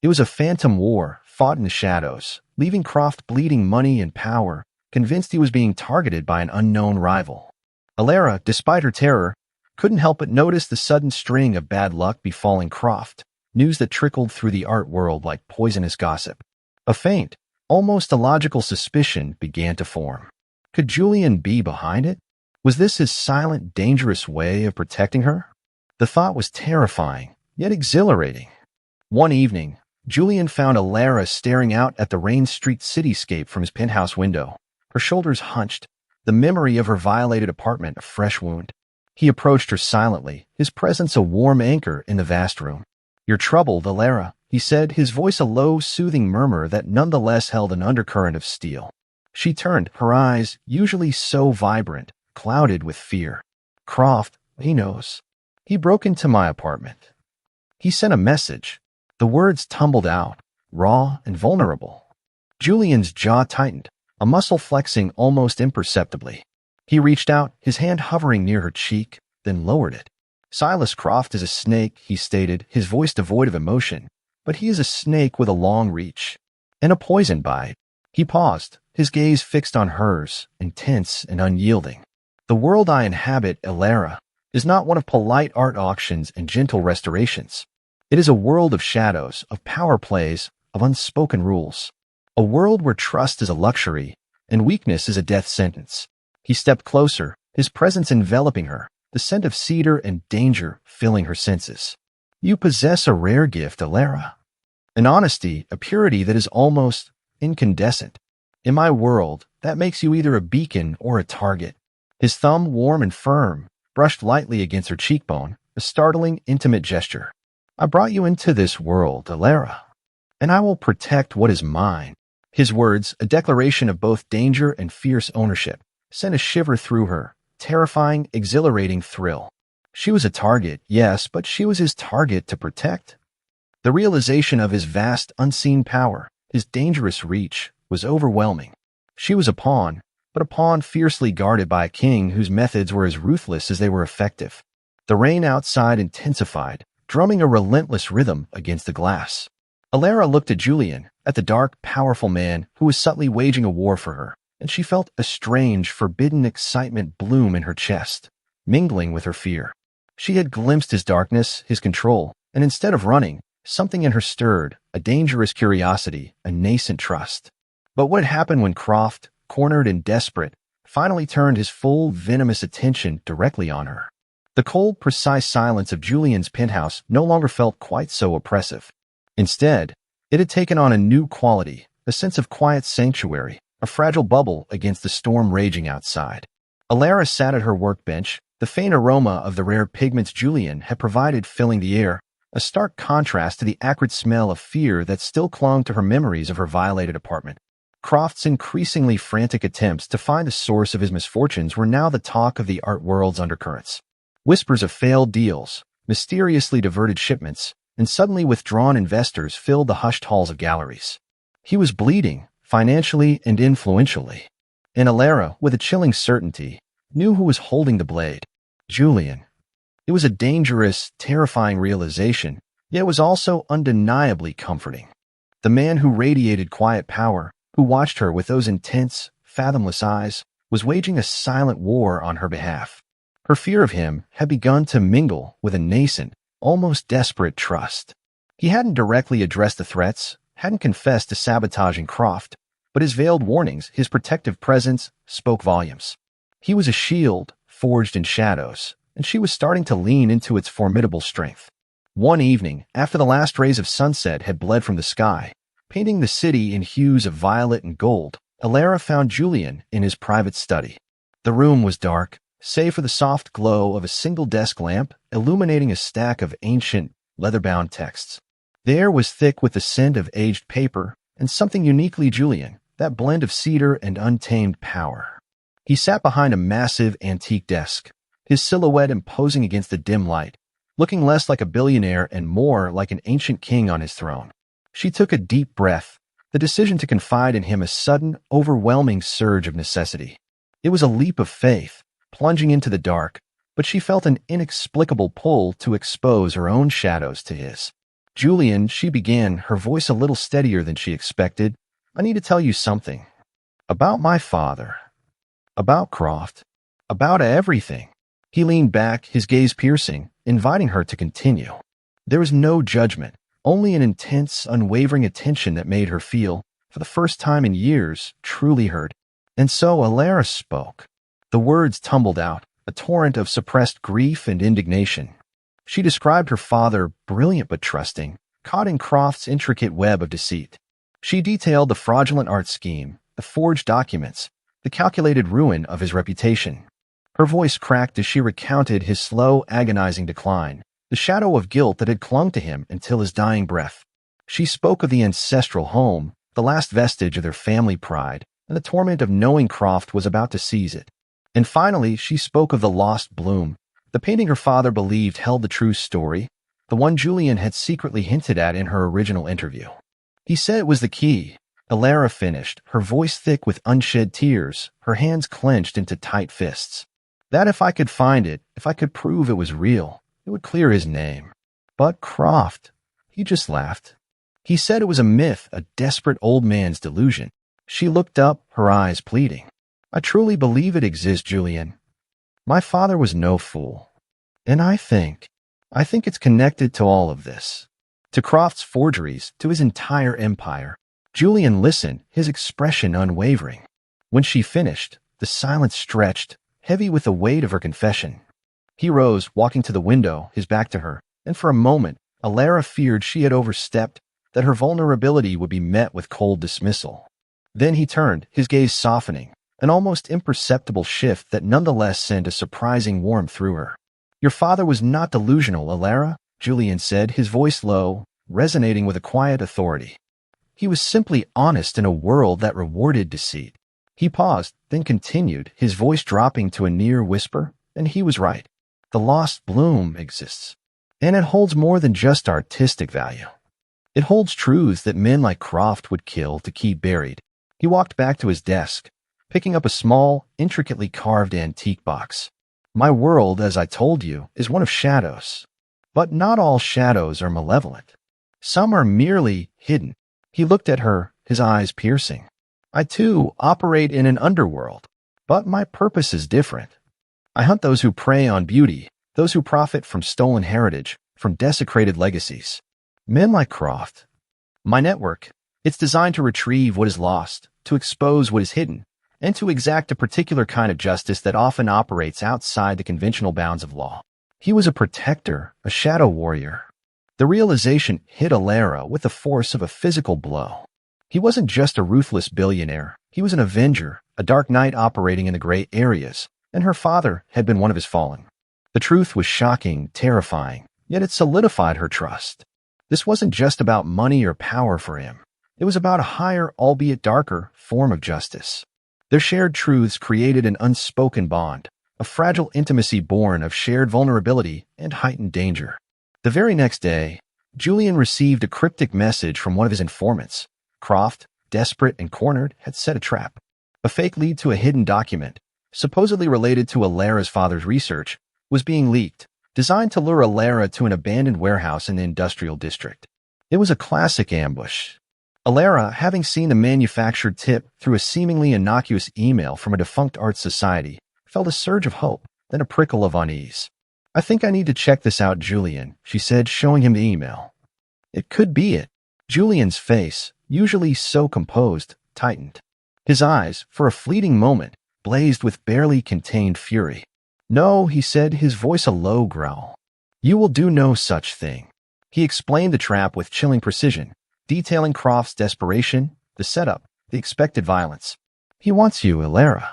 It was a phantom war, fought in the shadows, leaving Croft bleeding money and power, convinced he was being targeted by an unknown rival. Alara, despite her terror, couldn't help but notice the sudden string of bad luck befalling Croft, news that trickled through the art world like poisonous gossip. A faint, almost illogical suspicion began to form. Could Julian be behind it? Was this his silent, dangerous way of protecting her? The thought was terrifying, yet exhilarating. One evening, Julian found Alara staring out at the rain-streaked cityscape from his penthouse window, her shoulders hunched, the memory of her violated apartment a fresh wound. He approached her silently, his presence a warm anchor in the vast room. "You're troubled, Alara," he said, his voice a low, soothing murmur that nonetheless held an undercurrent of steel. She turned, her eyes, usually so vibrant, clouded with fear. "Croft, he knows. He broke into my apartment. He sent a message." The words tumbled out, raw and vulnerable. Julian's jaw tightened, a muscle flexing almost imperceptibly. He reached out, his hand hovering near her cheek, then lowered it. "Silas Croft is a snake," he stated, his voice devoid of emotion, "but he is a snake with a long reach. And a poison bite." He paused, his gaze fixed on hers, intense and unyielding. "The world I inhabit, Alara, is not one of polite art auctions and gentle restorations. It is a world of shadows, of power plays, of unspoken rules. A world where trust is a luxury and weakness is a death sentence." He stepped closer, his presence enveloping her, the scent of cedar and danger filling her senses. "You possess a rare gift, Alara. An honesty, a purity that is almost incandescent. In my world, that makes you either a beacon or a target." His thumb, warm and firm, brushed lightly against her cheekbone, a startling, intimate gesture. "I brought you into this world, Alara, and I will protect what is mine." His words, a declaration of both danger and fierce ownership, sent a shiver through her, terrifying, exhilarating thrill. She was a target, yes, but she was his target to protect. The realization of his vast, unseen power, his dangerous reach, was overwhelming. She was a pawn, but a pawn fiercely guarded by a king whose methods were as ruthless as they were effective. The rain outside intensified, drumming a relentless rhythm against the glass. Alara looked at Julian, at the dark, powerful man who was subtly waging a war for her, and she felt a strange, forbidden excitement bloom in her chest, mingling with her fear. She had glimpsed his darkness, his control, and instead of running, something in her stirred, a dangerous curiosity, a nascent trust. But what had happened when Croft, cornered and desperate, finally turned his full, venomous attention directly on her? The cold, precise silence of Julian's penthouse no longer felt quite so oppressive. Instead, it had taken on a new quality, a sense of quiet sanctuary, a fragile bubble against the storm raging outside. Alara sat at her workbench, the faint aroma of the rare pigments Julian had provided filling the air, a stark contrast to the acrid smell of fear that still clung to her memories of her violated apartment. Croft's increasingly frantic attempts to find the source of his misfortunes were now the talk of the art world's undercurrents. Whispers of failed deals, mysteriously diverted shipments, and suddenly withdrawn investors filled the hushed halls of galleries. He was bleeding, financially and influentially. And Alara, with a chilling certainty, knew who was holding the blade. Julian. It was a dangerous, terrifying realization, yet was also undeniably comforting. The man who radiated quiet power, who watched her with those intense, fathomless eyes, was waging a silent war on her behalf. Her fear of him had begun to mingle with a nascent, almost desperate trust. He hadn't directly addressed the threats, hadn't confessed to sabotaging Croft, but his veiled warnings, his protective presence, spoke volumes. He was a shield, forged in shadows, and she was starting to lean into its formidable strength. One evening, after the last rays of sunset had bled from the sky, painting the city in hues of violet and gold, Alara found Julian in his private study. The room was dark, save for the soft glow of a single desk lamp illuminating a stack of ancient, leather-bound texts. The air was thick with the scent of aged paper and something uniquely Julian, that blend of cedar and untamed power. He sat behind a massive antique desk, his silhouette imposing against the dim light, looking less like a billionaire and more like an ancient king on his throne. She took a deep breath, the decision to confide in him a sudden, overwhelming surge of necessity. It was a leap of faith, plunging into the dark, but she felt an inexplicable pull to expose her own shadows to his. "Julian," she began, her voice a little steadier than she expected, "I need to tell you something. About my father. About Croft. About everything." He leaned back, his gaze piercing, inviting her to continue. There was no judgment, only an intense, unwavering attention that made her feel, for the first time in years, truly heard. And so Alara spoke. The words tumbled out, a torrent of suppressed grief and indignation. She described her father, brilliant but trusting, caught in Croft's intricate web of deceit. She detailed the fraudulent art scheme, the forged documents, the calculated ruin of his reputation. Her voice cracked as she recounted his slow, agonizing decline, the shadow of guilt that had clung to him until his dying breath. She spoke of the ancestral home, the last vestige of their family pride, and the torment of knowing Croft was about to seize it. And finally, she spoke of the lost bloom, the painting her father believed held the true story, the one Julian had secretly hinted at in her original interview. He said it was the key. Alara finished, her voice thick with unshed tears, her hands clenched into tight fists. That if I could find it, if I could prove it was real, it would clear his name. But Croft, he just laughed. He said it was a myth, a desperate old man's delusion. She looked up, her eyes pleading. I truly believe it exists, Julian. My father was no fool. And I think it's connected to all of this. To Croft's forgeries, to his entire empire. Julian listened, his expression unwavering. When she finished, the silence stretched, heavy with the weight of her confession. He rose, walking to the window, his back to her, and for a moment, Alara feared she had overstepped, that her vulnerability would be met with cold dismissal. Then he turned, his gaze softening, an almost imperceptible shift that nonetheless sent a surprising warmth through her. Your father was not delusional, Alara, Julian said, his voice low, resonating with a quiet authority. He was simply honest in a world that rewarded deceit. He paused, then continued, his voice dropping to a near whisper, and he was right. The lost bloom exists, and it holds more than just artistic value. It holds truths that men like Croft would kill to keep buried. He walked back to his desk, picking up a small, intricately carved antique box. My world, as I told you, is one of shadows. But not all shadows are malevolent. Some are merely hidden. He looked at her, his eyes piercing. I, too, operate in an underworld, but my purpose is different. I hunt those who prey on beauty, those who profit from stolen heritage, from desecrated legacies. Men like Croft. My network, it's designed to retrieve what is lost, to expose what is hidden, and to exact a particular kind of justice that often operates outside the conventional bounds of law. He was a protector, a shadow warrior. The realization hit Alara with the force of a physical blow. He wasn't just a ruthless billionaire. He was an avenger, a dark knight operating in the gray areas, and her father had been one of his fallen. The truth was shocking, terrifying, yet it solidified her trust. This wasn't just about money or power for him. It was about a higher, albeit darker, form of justice. Their shared truths created an unspoken bond, a fragile intimacy born of shared vulnerability and heightened danger. The very next day, Julian received a cryptic message from one of his informants. Croft, desperate and cornered, had set a trap. A fake lead to a hidden document, supposedly related to Alara's father's research, was being leaked, designed to lure Alara to an abandoned warehouse in the industrial district. It was a classic ambush. Alara, having seen the manufactured tip through a seemingly innocuous email from a defunct art society, felt a surge of hope, then a prickle of unease. I think I need to check this out, Julian, she said, showing him the email. It could be it. Julian's face, usually so composed, tightened. His eyes, for a fleeting moment, blazed with barely contained fury. No, he said, his voice a low growl. You will do no such thing. He explained the trap with chilling precision, detailing Croft's desperation, the setup, the expected violence. He wants you, Alara,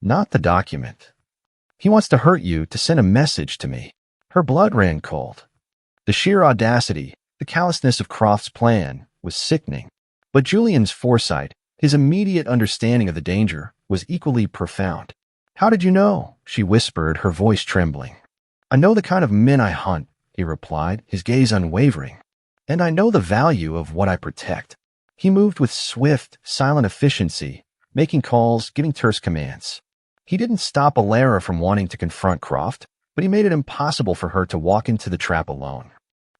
not the document. He wants to hurt you, to send a message to me. Her blood ran cold. The sheer audacity, the callousness of Croft's plan was sickening. But Julian's foresight, his immediate understanding of the danger, was equally profound. How did you know? She whispered, her voice trembling. I know the kind of men I hunt, he replied, his gaze unwavering. And I know the value of what I protect. He moved with swift, silent efficiency, making calls, giving terse commands. He didn't stop Alara from wanting to confront Croft, but he made it impossible for her to walk into the trap alone.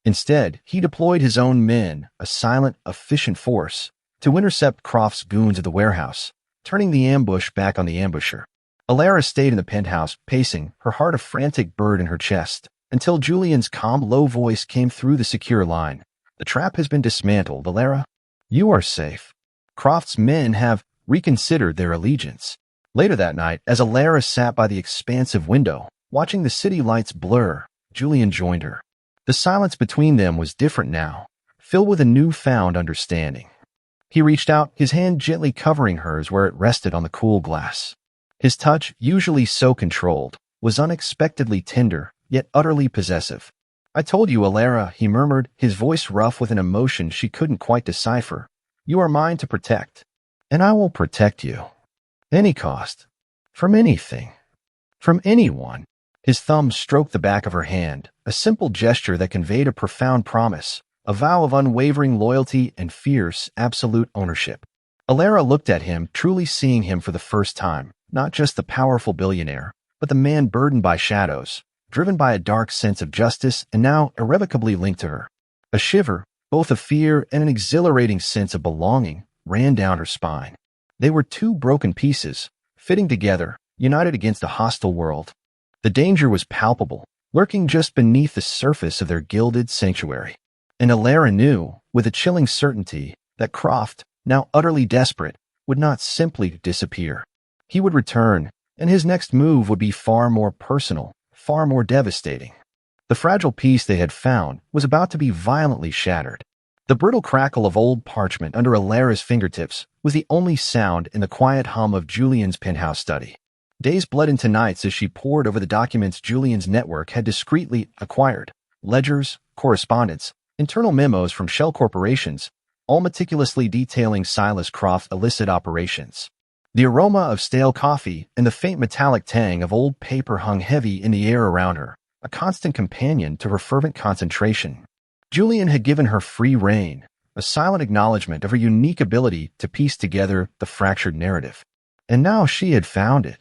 Instead, he deployed his own men, a silent, efficient force, to intercept Croft's goons at the warehouse, turning the ambush back on the ambusher. Alara stayed in the penthouse, pacing, her heart a frantic bird in her chest, until Julian's calm, low voice came through the secure line. The trap has been dismantled, Alara. You are safe. Croft's men have reconsidered their allegiance. Later that night, as Alara sat by the expansive window, watching the city lights blur, Julian joined her. The silence between them was different now, filled with a newfound understanding. He reached out, his hand gently covering hers where it rested on the cool glass. His touch, usually so controlled, was unexpectedly tender, yet utterly possessive. I told you, Alara, he murmured, his voice rough with an emotion she couldn't quite decipher. You are mine to protect. And I will protect you. Any cost. From anything. From anyone. His thumb stroked the back of her hand, a simple gesture that conveyed a profound promise, a vow of unwavering loyalty and fierce, absolute ownership. Alara looked at him, truly seeing him for the first time, not just the powerful billionaire, but the man burdened by shadows, driven by a dark sense of justice and now irrevocably linked to her. A shiver, both of fear and an exhilarating sense of belonging, ran down her spine. They were two broken pieces, fitting together, united against a hostile world. The danger was palpable, lurking just beneath the surface of their gilded sanctuary. And Alara knew, with a chilling certainty, that Croft, now utterly desperate, would not simply disappear. He would return, and his next move would be far more personal, far more devastating. The fragile piece they had found was about to be violently shattered. The brittle crackle of old parchment under Alara's fingertips was the only sound in the quiet hum of Julian's penthouse study. Days bled into nights as she pored over the documents Julian's network had discreetly acquired: ledgers, correspondence, internal memos from shell corporations, all meticulously detailing Silas Croft's illicit operations. The aroma of stale coffee and the faint metallic tang of old paper hung heavy in the air around her, a constant companion to her fervent concentration. Julian had given her free rein, a silent acknowledgement of her unique ability to piece together the fractured narrative. And now she had found it.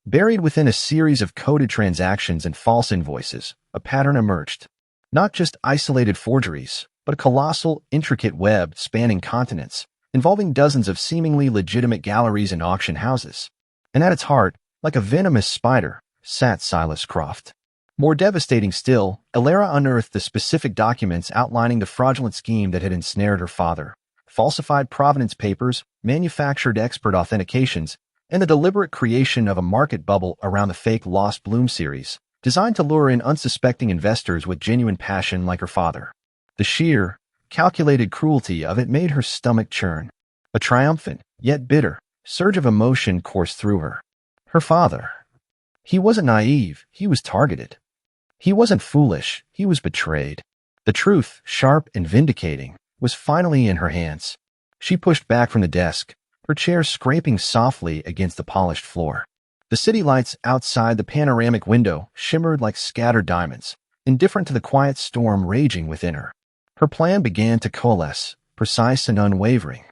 Buried within a series of coded transactions and false invoices, a pattern emerged. Not just isolated forgeries, but a colossal, intricate web spanning continents, involving dozens of seemingly legitimate galleries and auction houses. And at its heart, like a venomous spider, sat Silas Croft. More devastating still, Alara unearthed the specific documents outlining the fraudulent scheme that had ensnared her father: falsified provenance papers, manufactured expert authentications, and the deliberate creation of a market bubble around the fake Lost Bloom series, designed to lure in unsuspecting investors with genuine passion like her father. The sheer, calculated cruelty of it made her stomach churn. A triumphant, yet bitter, surge of emotion coursed through her. Her father. He wasn't naive, he was targeted. He wasn't foolish, he was betrayed. The truth, sharp and vindicating, was finally in her hands. She pushed back from the desk, her chair scraping softly against the polished floor. The city lights outside the panoramic window shimmered like scattered diamonds, indifferent to the quiet storm raging within her. Her plan began to coalesce, precise and unwavering.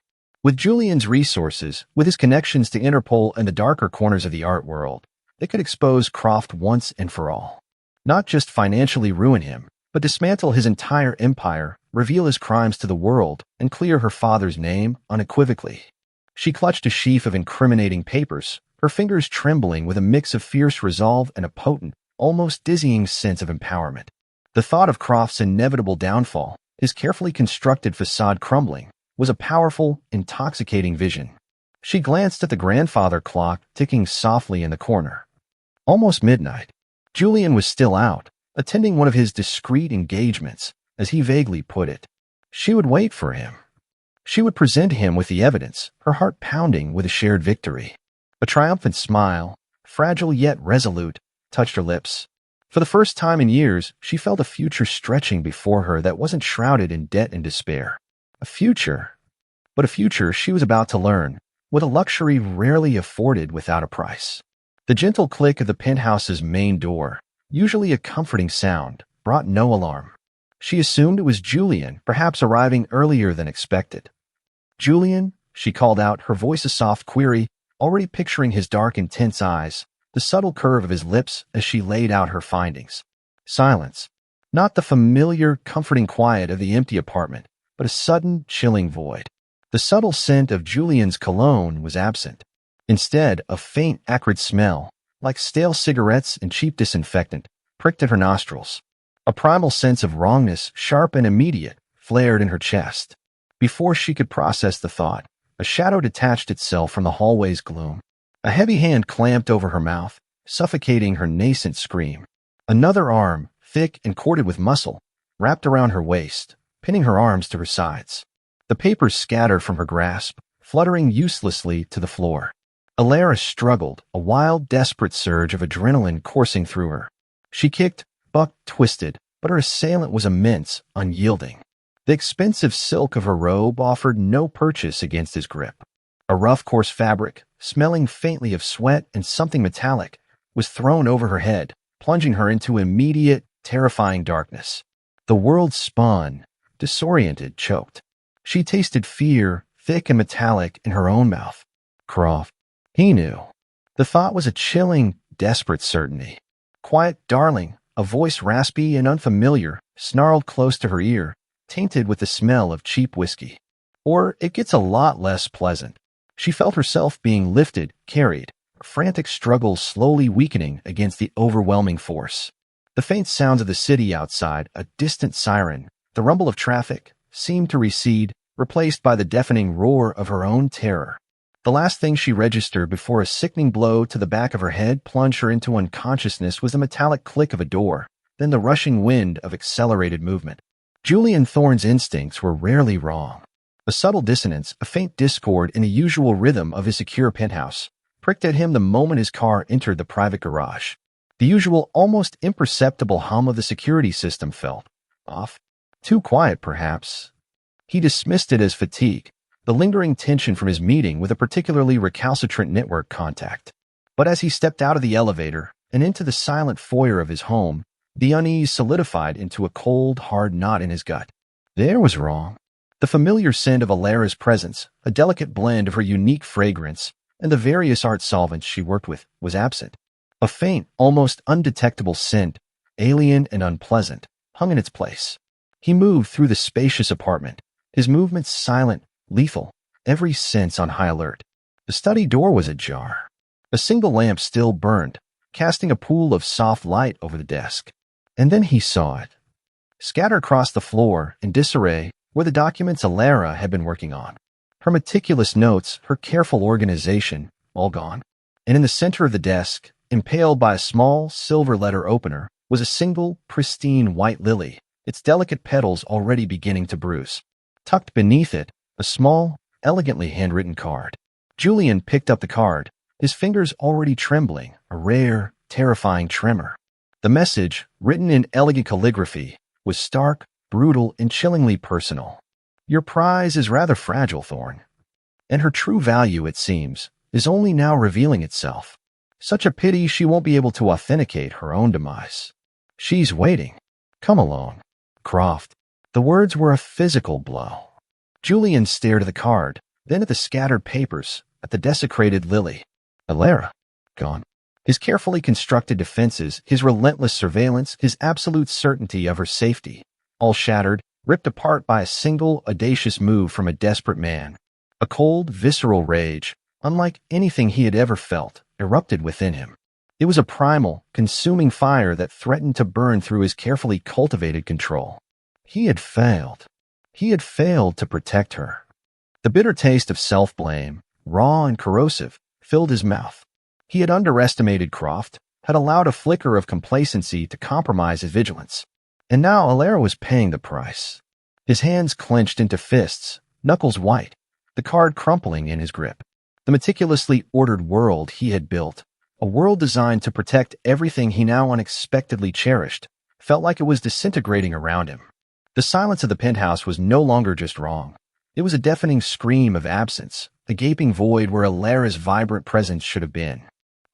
With Julian's resources, with his connections to Interpol and the darker corners of the art world, they could expose Croft once and for all. Not just financially ruin him, but dismantle his entire empire, reveal his crimes to the world, and clear her father's name unequivocally. She clutched a sheaf of incriminating papers, her fingers trembling with a mix of fierce resolve and a potent, almost dizzying sense of empowerment. The thought of Croft's inevitable downfall, his carefully constructed facade crumbling, was a powerful, intoxicating vision. She glanced at the grandfather clock ticking softly in the corner. Almost midnight. Julian was still out, attending one of his discreet engagements, as he vaguely put it. She would wait for him. She would present him with the evidence, her heart pounding with a shared victory. A triumphant smile, fragile yet resolute, touched her lips. For the first time in years, she felt a future stretching before her that wasn't shrouded in debt and despair. A future she was about to learn, with a luxury rarely afforded without a price. The gentle click of the penthouse's main door, usually a comforting sound, brought no alarm. She assumed it was Julian, perhaps arriving earlier than expected. "Julian?" she called out, her voice a soft query, already picturing his dark, intense eyes, the subtle curve of his lips as she laid out her findings. Silence. Not the familiar, comforting quiet of the empty apartment, but a sudden, chilling void. The subtle scent of Julian's cologne was absent. Instead, a faint, acrid smell, like stale cigarettes and cheap disinfectant, pricked at her nostrils. A primal sense of wrongness, sharp and immediate, flared in her chest. Before she could process the thought, a shadow detached itself from the hallway's gloom. A heavy hand clamped over her mouth, suffocating her nascent scream. Another arm, thick and corded with muscle, wrapped around her waist, pinning her arms to her sides. The papers scattered from her grasp, fluttering uselessly to the floor. Alara struggled, a wild, desperate surge of adrenaline coursing through her. She kicked, bucked, twisted, but her assailant was immense, unyielding. The expensive silk of her robe offered no purchase against his grip. A rough, coarse fabric, smelling faintly of sweat and something metallic, was thrown over her head, plunging her into immediate, terrifying darkness. The world spun, disoriented, choked. She tasted fear, thick and metallic, in her own mouth. Croft. He knew. The thought was a chilling, desperate certainty. Quiet, darling, a voice raspy and unfamiliar, snarled close to her ear, tainted with the smell of cheap whiskey. Or it gets a lot less pleasant. She felt herself being lifted, carried, a frantic struggle slowly weakening against the overwhelming force. The faint sounds of the city outside, a distant siren, the rumble of traffic, seemed to recede, replaced by the deafening roar of her own terror. The last thing she registered before a sickening blow to the back of her head plunged her into unconsciousness was the metallic click of a door, then the rushing wind of accelerated movement. Julian Thorne's instincts were rarely wrong. A subtle dissonance, a faint discord in the usual rhythm of his secure penthouse, pricked at him the moment his car entered the private garage. The usual, almost imperceptible hum of the security system felt off. Too quiet, perhaps. He dismissed it as fatigue, the lingering tension from his meeting with a particularly recalcitrant network contact. But as he stepped out of the elevator and into the silent foyer of his home, the unease solidified into a cold, hard knot in his gut. There was wrong. The familiar scent of Alara's presence, a delicate blend of her unique fragrance, and the various art solvents she worked with, was absent. A faint, almost undetectable scent, alien and unpleasant, hung in its place. He moved through the spacious apartment, his movements silent, lethal, every sense on high alert. The study door was ajar. A single lamp still burned, casting a pool of soft light over the desk. And then he saw it. Scattered across the floor, in disarray, were the documents Alara had been working on. Her meticulous notes, her careful organization, all gone. And in the center of the desk, impaled by a small, silver letter opener, was a single, pristine white lily, its delicate petals already beginning to bruise. Tucked beneath it, a small, elegantly handwritten card. Julian picked up the card, his fingers already trembling, a rare, terrifying tremor. The message, written in elegant calligraphy, was stark, brutal, and chillingly personal. Your prize is rather fragile, Thorne. And her true value, it seems, is only now revealing itself. Such a pity she won't be able to authenticate her own demise. She's waiting. Come along. Croft. The words were a physical blow. Julian stared at the card, then at the scattered papers, at the desecrated lily. Alara. Gone. His carefully constructed defenses, his relentless surveillance, his absolute certainty of her safety, all shattered, ripped apart by a single, audacious move from a desperate man. A cold, visceral rage, unlike anything he had ever felt, erupted within him. It was a primal, consuming fire that threatened to burn through his carefully cultivated control. He had failed. He had failed to protect her. The bitter taste of self-blame, raw and corrosive, filled his mouth. He had underestimated Croft, had allowed a flicker of complacency to compromise his vigilance. And now Alara was paying the price. His hands clenched into fists, knuckles white, the card crumpling in his grip. The meticulously ordered world he had built, a world designed to protect everything he now unexpectedly cherished, felt like it was disintegrating around him. The silence of the penthouse was no longer just wrong. It was a deafening scream of absence, a gaping void where Alara's vibrant presence should have been.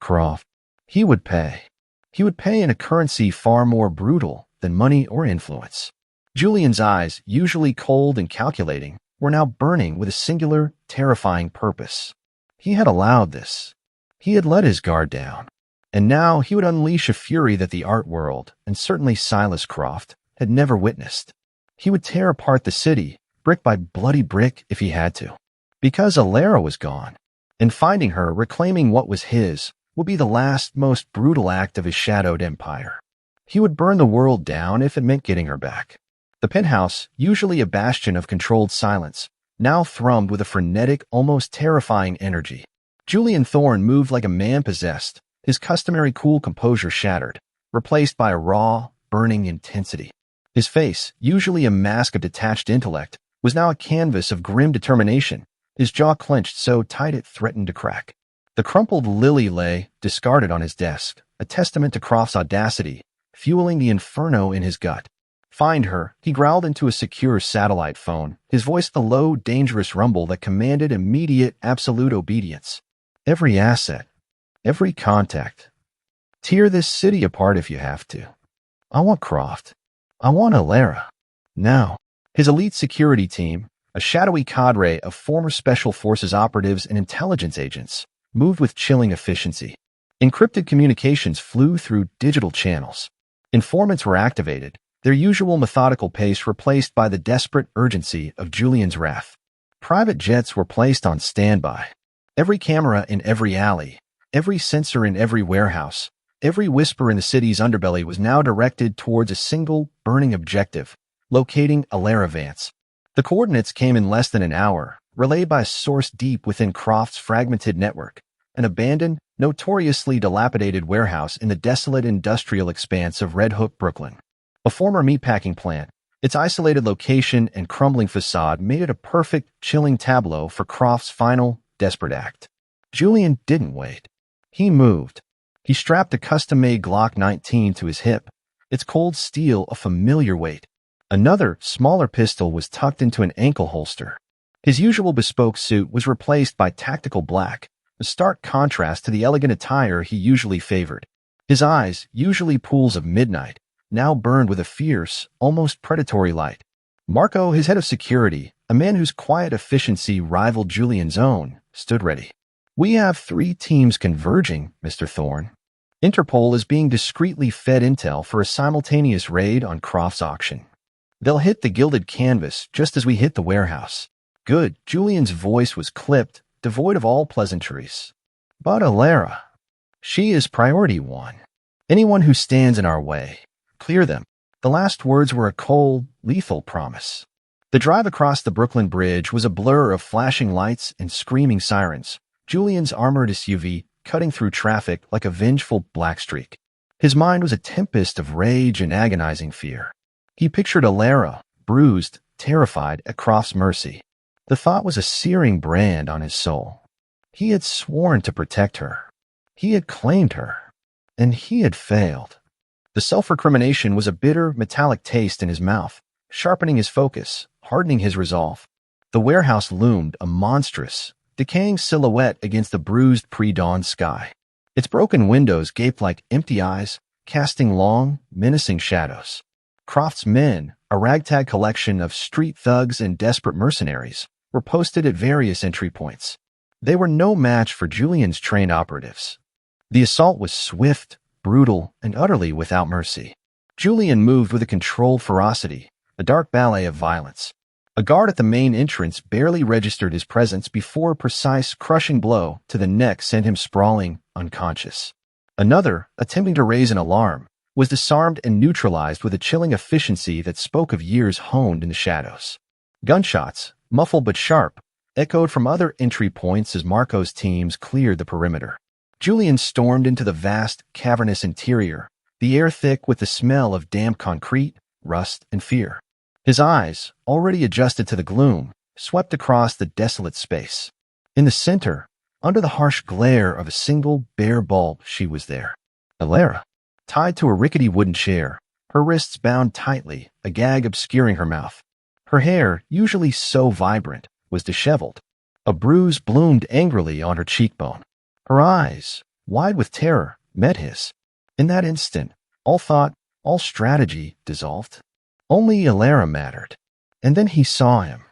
Croft. He would pay. He would pay in a currency far more brutal than money or influence. Julian's eyes, usually cold and calculating, were now burning with a singular, terrifying purpose. He had allowed this. He had let his guard down. And now he would unleash a fury that the art world, and certainly Silas Croft, had never witnessed. He would tear apart the city, brick by bloody brick if he had to. Because Alara was gone. And finding her, reclaiming what was his, would be the last, most brutal act of his shadowed empire. He would burn the world down if it meant getting her back. The penthouse, usually a bastion of controlled silence, now thrummed with a frenetic, almost terrifying energy. Julian Thorne moved like a man possessed, his customary cool composure shattered, replaced by a raw, burning intensity. His face, usually a mask of detached intellect, was now a canvas of grim determination, his jaw clenched so tight it threatened to crack. The crumpled lily lay, discarded on his desk, a testament to Croft's audacity, fueling the inferno in his gut. Find her, he growled into a secure satellite phone, his voice the low, dangerous rumble that commanded immediate, absolute obedience. Every asset, every contact. Tear this city apart if you have to. I want Croft. I want Alara. Now. His elite security team, a shadowy cadre of former Special Forces operatives and intelligence agents, moved with chilling efficiency. Encrypted communications flew through digital channels. Informants were activated, their usual methodical pace replaced by the desperate urgency of Julian's wrath. Private jets were placed on standby. Every camera in every alley, every sensor in every warehouse, every whisper in the city's underbelly was now directed towards a single, burning objective, locating Alara Vance. The coordinates came in less than an hour, relayed by a source deep within Croft's fragmented network, an abandoned, notoriously dilapidated warehouse in the desolate industrial expanse of Red Hook, Brooklyn. A former meatpacking plant, its isolated location and crumbling facade made it a perfect, chilling tableau for Croft's final, desperate act. Julian didn't wait. He moved. He strapped a custom-made Glock 19 to his hip, its cold steel a familiar weight. Another, smaller pistol was tucked into an ankle holster. His usual bespoke suit was replaced by tactical black, a stark contrast to the elegant attire he usually favored. His eyes, usually pools of midnight, now burned with a fierce, almost predatory light. Marco, his head of security, a man whose quiet efficiency rivaled Julian's own, stood ready. We have 3 teams converging, Mr. Thorne. Interpol is being discreetly fed intel for a simultaneous raid on Croft's auction. They'll hit the gilded canvas just as we hit the warehouse. Good. Julian's voice was clipped, devoid of all pleasantries. But Alara, she is priority 1. Anyone who stands in our way, clear them. The last words were a cold, lethal promise. The drive across the Brooklyn Bridge was a blur of flashing lights and screaming sirens, Julian's armored SUV cutting through traffic like a vengeful black streak. His mind was a tempest of rage and agonizing fear. He pictured Alara, bruised, terrified at Croft's mercy. The thought was a searing brand on his soul. He had sworn to protect her. He had claimed her. And he had failed. The self-recrimination was a bitter, metallic taste in his mouth, sharpening his focus, hardening his resolve. The warehouse loomed, a monstrous, decaying silhouette against the bruised pre-dawn sky. Its broken windows gaped like empty eyes, casting long, menacing shadows. Croft's men, a ragtag collection of street thugs and desperate mercenaries, were posted at various entry points. They were no match for Julian's trained operatives. The assault was swift, brutal, and utterly without mercy. Julian moved with a controlled ferocity, a dark ballet of violence. A guard at the main entrance barely registered his presence before a precise, crushing blow to the neck sent him sprawling, unconscious. Another, attempting to raise an alarm, was disarmed and neutralized with a chilling efficiency that spoke of years honed in the shadows. Gunshots, muffled but sharp, echoed from other entry points as Marco's teams cleared the perimeter. Julian stormed into the vast, cavernous interior, the air thick with the smell of damp concrete, rust, and fear. His eyes, already adjusted to the gloom, swept across the desolate space. In the center, under the harsh glare of a single, bare bulb, she was there. Alara. Tied to a rickety wooden chair, her wrists bound tightly, a gag obscuring her mouth. Her hair, usually so vibrant, was disheveled. A bruise bloomed angrily on her cheekbone. Her eyes, wide with terror, met his. In that instant, all thought, all strategy dissolved. Only Alara mattered. And then he saw him.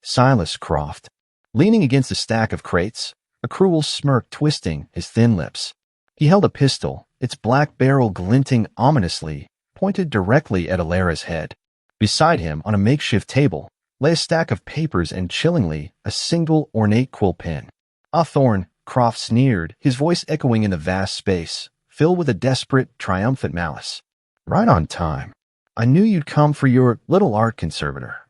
Silas Croft, leaning against a stack of crates, a cruel smirk twisting his thin lips. He held a pistol, its black barrel glinting ominously, pointed directly at Alara's head. Beside him, on a makeshift table, lay a stack of papers and, chillingly, a single ornate quill pen. "Ah, Thorne," Croft sneered, his voice echoing in the vast space, filled with a desperate, triumphant malice. "Right on time. I knew you'd come for your little art conservator.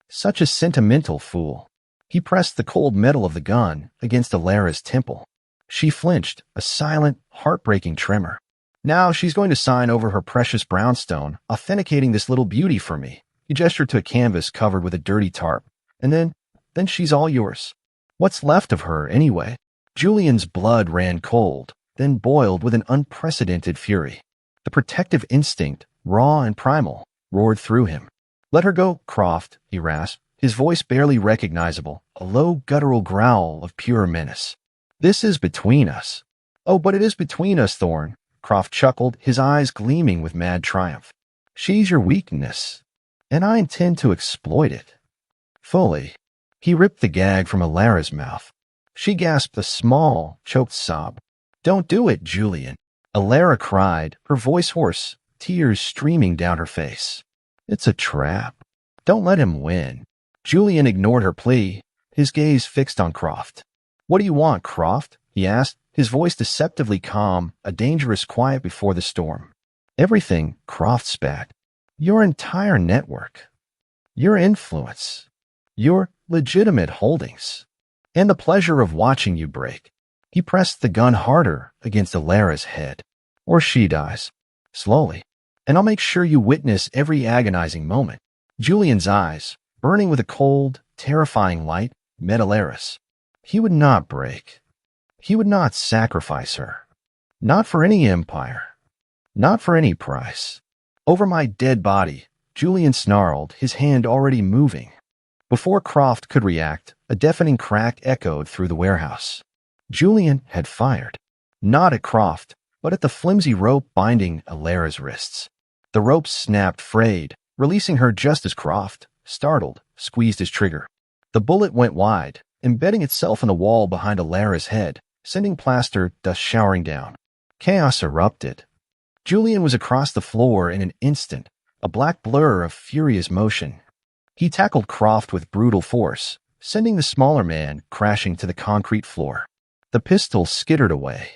Such a sentimental fool." He pressed the cold metal of the gun against Alara's temple. She flinched, a silent, heartbreaking tremor. "Now she's going to sign over her precious brownstone, authenticating this little beauty for me." He gestured to a canvas covered with a dirty tarp. "And then she's all yours. What's left of her, anyway?" Julian's blood ran cold, then boiled with an unprecedented fury. The protective instinct, raw and primal, roared through him. Let her go, Croft, he rasped, his voice barely recognizable, a low guttural growl of pure menace. This is between us. Oh, but it is between us, Thorne, Croft chuckled, his eyes gleaming with mad triumph. She's your weakness, and I intend to exploit it. Fully. He ripped the gag from Alara's mouth. She gasped a small, choked sob. Don't do it, Julian, Alara cried, her voice hoarse, tears streaming down her face. It's a trap. Don't let him win. Julian ignored her plea, his gaze fixed on Croft. What do you want, Croft? He asked, his voice deceptively calm, a dangerous quiet before the storm. Everything, Croft spat. Your entire network. Your influence. Your legitimate holdings. And the pleasure of watching you break. He pressed the gun harder against Alara's head. Or she dies. Slowly. And I'll make sure you witness every agonizing moment. Julian's eyes, burning with a cold, terrifying light, met Alara's. He would not break. He would not sacrifice her. Not for any empire. Not for any price. Over my dead body, Julian snarled, his hand already moving. Before Croft could react, a deafening crack echoed through the warehouse. Julian had fired. Not at Croft, but at the flimsy rope binding Alara's wrists. The rope snapped frayed, releasing her just as Croft, startled, squeezed his trigger. The bullet went wide, embedding itself in the wall behind Alara's head, sending plaster dust showering down. Chaos erupted. Julian was across the floor in an instant, a black blur of furious motion. He tackled Croft with brutal force, sending the smaller man crashing to the concrete floor. The pistol skittered away.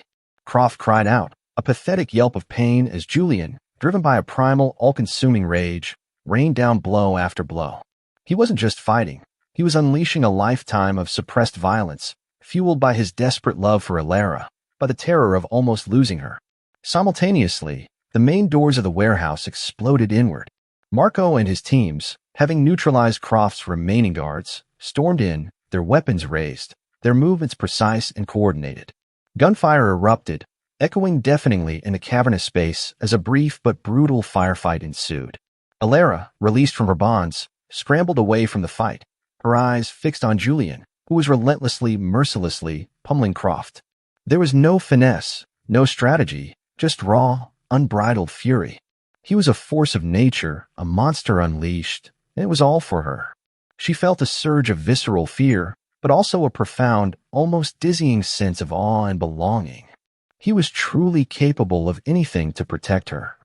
Croft cried out, a pathetic yelp of pain as Julian, driven by a primal, all-consuming rage, rained down blow after blow. He wasn't just fighting. He was unleashing a lifetime of suppressed violence, fueled by his desperate love for Alara, by the terror of almost losing her. Simultaneously, the main doors of the warehouse exploded inward. Marco and his teams, having neutralized Croft's remaining guards, stormed in, their weapons raised, their movements precise and coordinated. Gunfire erupted, echoing deafeningly in the cavernous space as a brief but brutal firefight ensued. Alara, released from her bonds, scrambled away from the fight, her eyes fixed on Julian, who was relentlessly, mercilessly pummeling Croft. There was no finesse, no strategy, just raw, unbridled fury. He was a force of nature, a monster unleashed, and it was all for her. She felt a surge of visceral fear, but also a profound, almost dizzying sense of awe and belonging. He was truly capable of anything to protect her.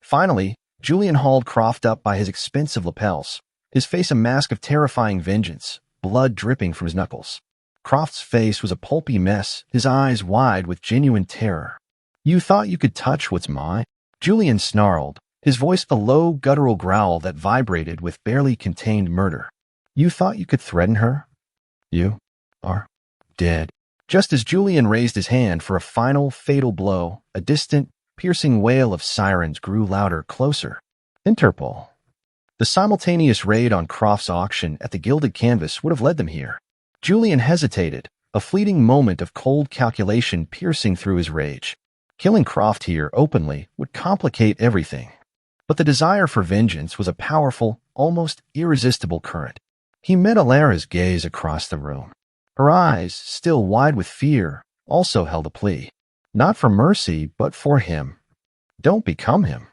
Finally, Julian hauled Croft up by his expensive lapels, his face a mask of terrifying vengeance, blood dripping from his knuckles. Croft's face was a pulpy mess, his eyes wide with genuine terror. You thought you could touch what's mine? Julian snarled, his voice a low, guttural growl that vibrated with barely contained murder. You thought you could threaten her? You are dead. Just as Julian raised his hand for a final, fatal blow, a distant, piercing wail of sirens grew louder, closer. Interpol. The simultaneous raid on Croft's auction at the Gilded Canvas would have led them here. Julian hesitated, a fleeting moment of cold calculation piercing through his rage. Killing Croft here openly would complicate everything. But the desire for vengeance was a powerful, almost irresistible current. He met Alara's gaze across the room. Her eyes, still wide with fear, also held a plea. Not for mercy, but for him. Don't become him.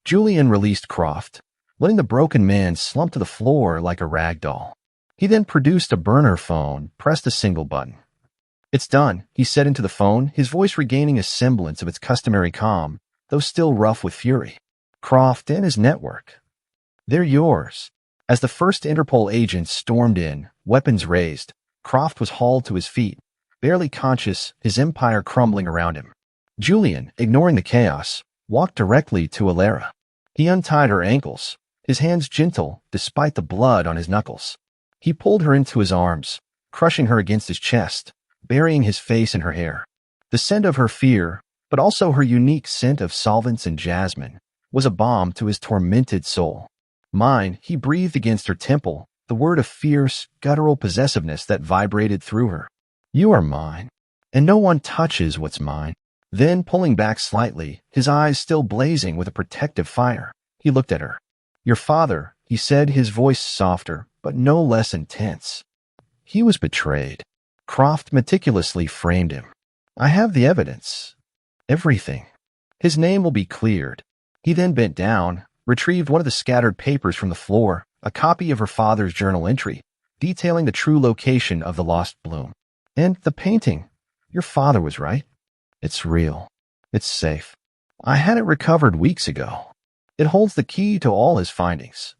Julian released Croft, letting the broken man slump to the floor like a rag doll. He then produced a burner phone, pressed a single button. It's done, he said into the phone, his voice regaining a semblance of its customary calm, though still rough with fury. Croft and his network. They're yours. As the first Interpol agents stormed in, weapons raised, Croft was hauled to his feet, barely conscious, his empire crumbling around him. Julian, ignoring the chaos, walked directly to Alara. He untied her ankles, his hands gentle despite the blood on his knuckles. He pulled her into his arms, crushing her against his chest, burying his face in her hair. The scent of her fear, but also her unique scent of solvents and jasmine, was a balm to his tormented soul. Mine, he breathed against her temple, the word of fierce, guttural possessiveness that vibrated through her. You are mine, and no one touches what's mine. Then, pulling back slightly, his eyes still blazing with a protective fire, he looked at her. Your father, he said, his voice softer, but no less intense. He was betrayed. Croft meticulously framed him. I have the evidence. Everything. His name will be cleared. He then bent down, retrieved one of the scattered papers from the floor, a copy of her father's journal entry, detailing the true location of the lost bloom. And the painting. Your father was right. It's real. It's safe. I had it recovered weeks ago. It holds the key to all his findings.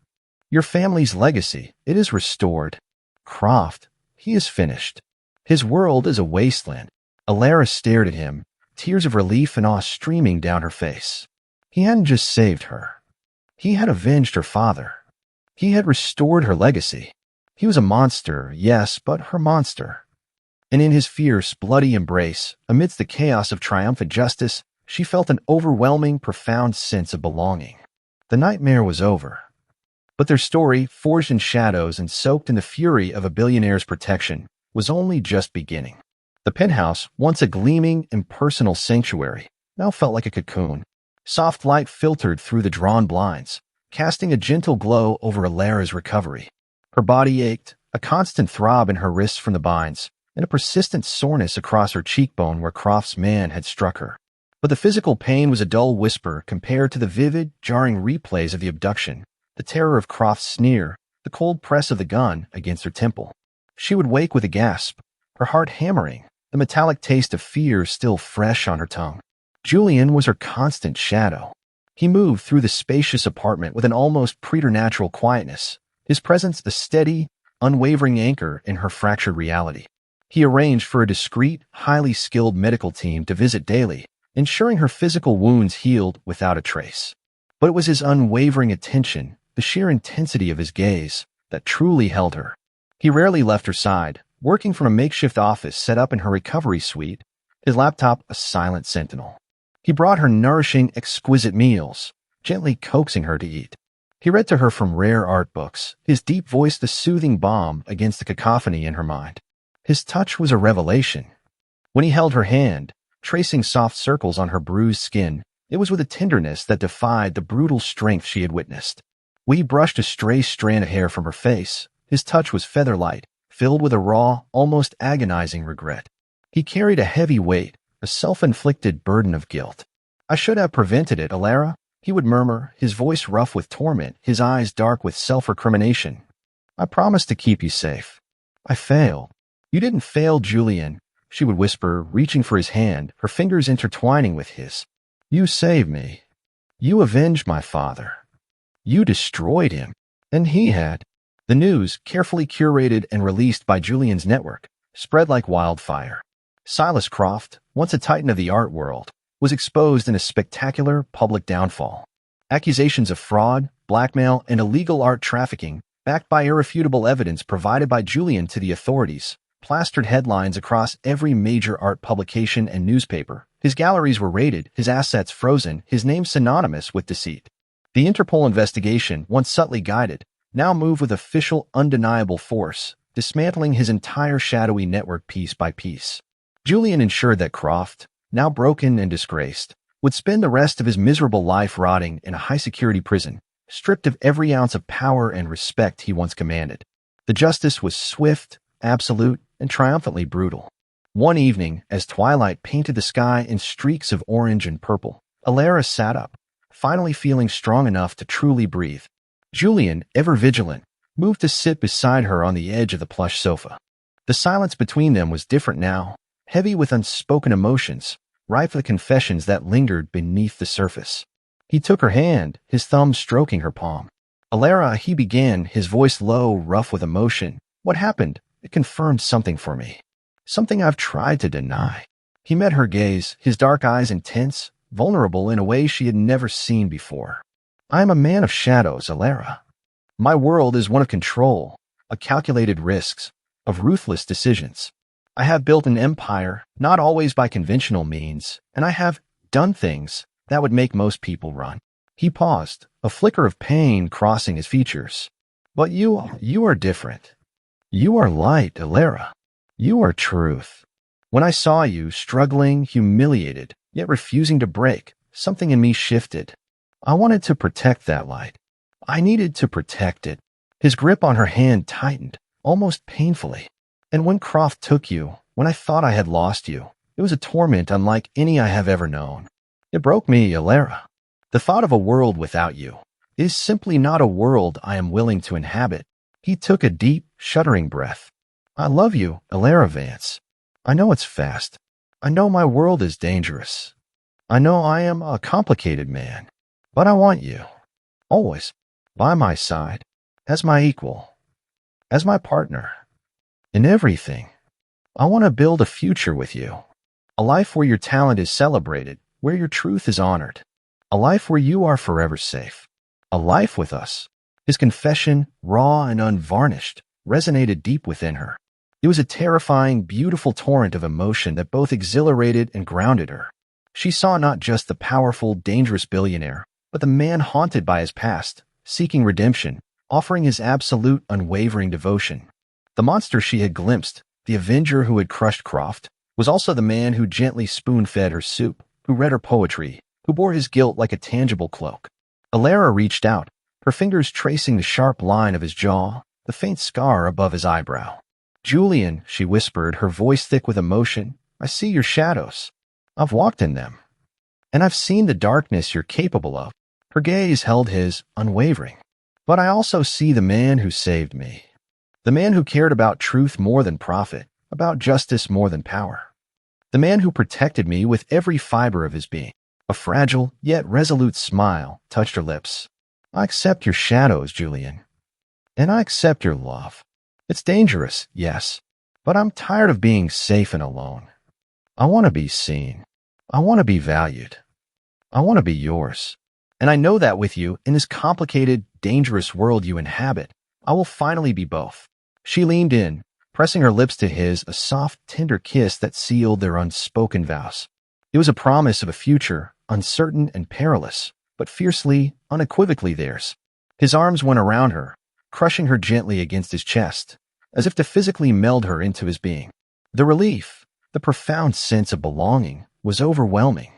Your family's legacy, it is restored. Croft, he is finished. His world is a wasteland. Alara stared at him, tears of relief and awe streaming down her face. He hadn't just saved her. He had avenged her father. He had restored her legacy. He was a monster, yes, but her monster. And in his fierce, bloody embrace, amidst the chaos of triumphant justice, she felt an overwhelming, profound sense of belonging. The nightmare was over. But their story, forged in shadows and soaked in the fury of a billionaire's protection, was only just beginning. The penthouse, once a gleaming, impersonal sanctuary, now felt like a cocoon. Soft light filtered through the drawn blinds, casting a gentle glow over Alara's recovery. Her body ached, a constant throb in her wrists from the binds, and a persistent soreness across her cheekbone where Croft's man had struck her. But the physical pain was a dull whisper compared to the vivid, jarring replays of the abduction, the terror of Croft's sneer, the cold press of the gun against her temple. She would wake with a gasp, her heart hammering, the metallic taste of fear still fresh on her tongue. Julian was her constant shadow. He moved through the spacious apartment with an almost preternatural quietness, his presence a steady, unwavering anchor in her fractured reality. He arranged for a discreet, highly skilled medical team to visit daily, ensuring her physical wounds healed without a trace. But it was his unwavering attention, the sheer intensity of his gaze, that truly held her. He rarely left her side, working from a makeshift office set up in her recovery suite, his laptop a silent sentinel. He brought her nourishing, exquisite meals, gently coaxing her to eat. He read to her from rare art books, his deep voice the soothing balm against the cacophony in her mind. His touch was a revelation. When he held her hand, tracing soft circles on her bruised skin, it was with a tenderness that defied the brutal strength she had witnessed. When he brushed a stray strand of hair from her face, his touch was feather-light, filled with a raw, almost agonizing regret. He carried a heavy weight, a self-inflicted burden of guilt. I should have prevented it, Alara, he would murmur, his voice rough with torment, his eyes dark with self-recrimination. I promised to keep you safe. I failed. You didn't fail, Julian, she would whisper, reaching for his hand, her fingers intertwining with his. You saved me. You avenged my father. You destroyed him. And he had. The news, carefully curated and released by Julian's network, spread like wildfire. Silas Croft, once a titan of the art world, was exposed in a spectacular public downfall. Accusations of fraud, blackmail, and illegal art trafficking, backed by irrefutable evidence provided by Julian to the authorities, plastered headlines across every major art publication and newspaper. His galleries were raided, his assets frozen, his name synonymous with deceit. The Interpol investigation, once subtly guided, now moved with official, undeniable force, dismantling his entire shadowy network piece by piece. Julian ensured that Croft, now broken and disgraced, would spend the rest of his miserable life rotting in a high-security prison, stripped of every ounce of power and respect he once commanded. The justice was swift, absolute, and triumphantly brutal. One evening, as twilight painted the sky in streaks of orange and purple, Alara sat up, finally feeling strong enough to truly breathe. Julian, ever vigilant, moved to sit beside her on the edge of the plush sofa. The silence between them was different now, heavy with unspoken emotions, rife with confessions that lingered beneath the surface. He took her hand, his thumb stroking her palm. Alara, he began, his voice low, rough with emotion. What happened? It confirmed something for me. Something I've tried to deny. He met her gaze, his dark eyes intense, vulnerable in a way she had never seen before. I am a man of shadows, Alara. My world is one of control, of calculated risks, of ruthless decisions. I have built an empire, not always by conventional means, and I have done things that would make most people run. He paused, a flicker of pain crossing his features. But you are different. You are light, Alara. You are truth. When I saw you, struggling, humiliated, yet refusing to break, something in me shifted. I wanted to protect that light. I needed to protect it. His grip on her hand tightened, almost painfully. And when Croft took you, when I thought I had lost you, it was a torment unlike any I have ever known. It broke me, Alara. The thought of a world without you is simply not a world I am willing to inhabit. He took a deep, shuddering breath. I love you, Alara Vance. I know it's fast. I know my world is dangerous. I know I am a complicated man. But I want you, always, by my side, as my equal, as my partner, in everything. I want to build a future with you. A life where your talent is celebrated, where your truth is honored. A life where you are forever safe. A life with us. His confession, raw and unvarnished, resonated deep within her. It was a terrifying, beautiful torrent of emotion that both exhilarated and grounded her. She saw not just the powerful, dangerous billionaire, but the man haunted by his past, seeking redemption, offering his absolute, unwavering devotion. The monster she had glimpsed, the avenger who had crushed Croft, was also the man who gently spoon-fed her soup, who read her poetry, who bore his guilt like a tangible cloak. Alara reached out, her fingers tracing the sharp line of his jaw, the faint scar above his eyebrow. Julian, she whispered, her voice thick with emotion, I see your shadows. I've walked in them. And I've seen the darkness you're capable of. Her gaze held his, unwavering. But I also see the man who saved me. The man who cared about truth more than profit, about justice more than power. The man who protected me with every fiber of his being. A fragile, yet resolute smile touched her lips. I accept your shadows, Julian. And I accept your love. It's dangerous, yes, but I'm tired of being safe and alone. I want to be seen. I want to be valued. I want to be yours. And I know that with you, in this complicated, dangerous world you inhabit, I will finally be both. She leaned in, pressing her lips to his, a soft, tender kiss that sealed their unspoken vows. It was a promise of a future, uncertain and perilous, but fiercely, unequivocally theirs. His arms went around her, crushing her gently against his chest, as if to physically meld her into his being. The relief, the profound sense of belonging, was overwhelming.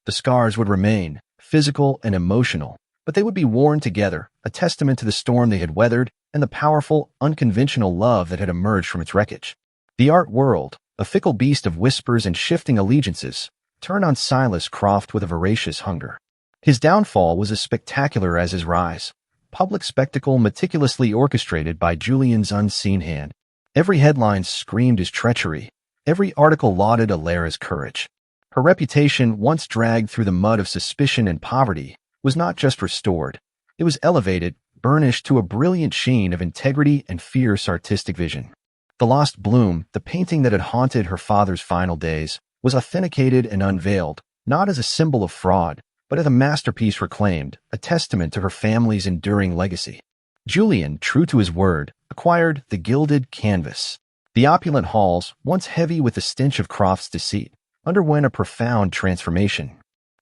The scars would remain, physical and emotional, but they would be worn together, a testament to the storm they had weathered and the powerful, unconventional love that had emerged from its wreckage. The art world, a fickle beast of whispers and shifting allegiances, turned on Silas Croft with a voracious hunger. His downfall was as spectacular as his rise. Public spectacle meticulously orchestrated by Julian's unseen hand. Every headline screamed his treachery. Every article lauded Alara's courage. Her reputation, once dragged through the mud of suspicion and poverty, was not just restored. It was elevated, burnished to a brilliant sheen of integrity and fierce artistic vision. The lost bloom, the painting that had haunted her father's final days, was authenticated and unveiled, not as a symbol of fraud, but as a masterpiece reclaimed, a testament to her family's enduring legacy. Julian, true to his word, acquired the gilded canvas. The opulent halls, once heavy with the stench of Croft's deceit, underwent a profound transformation.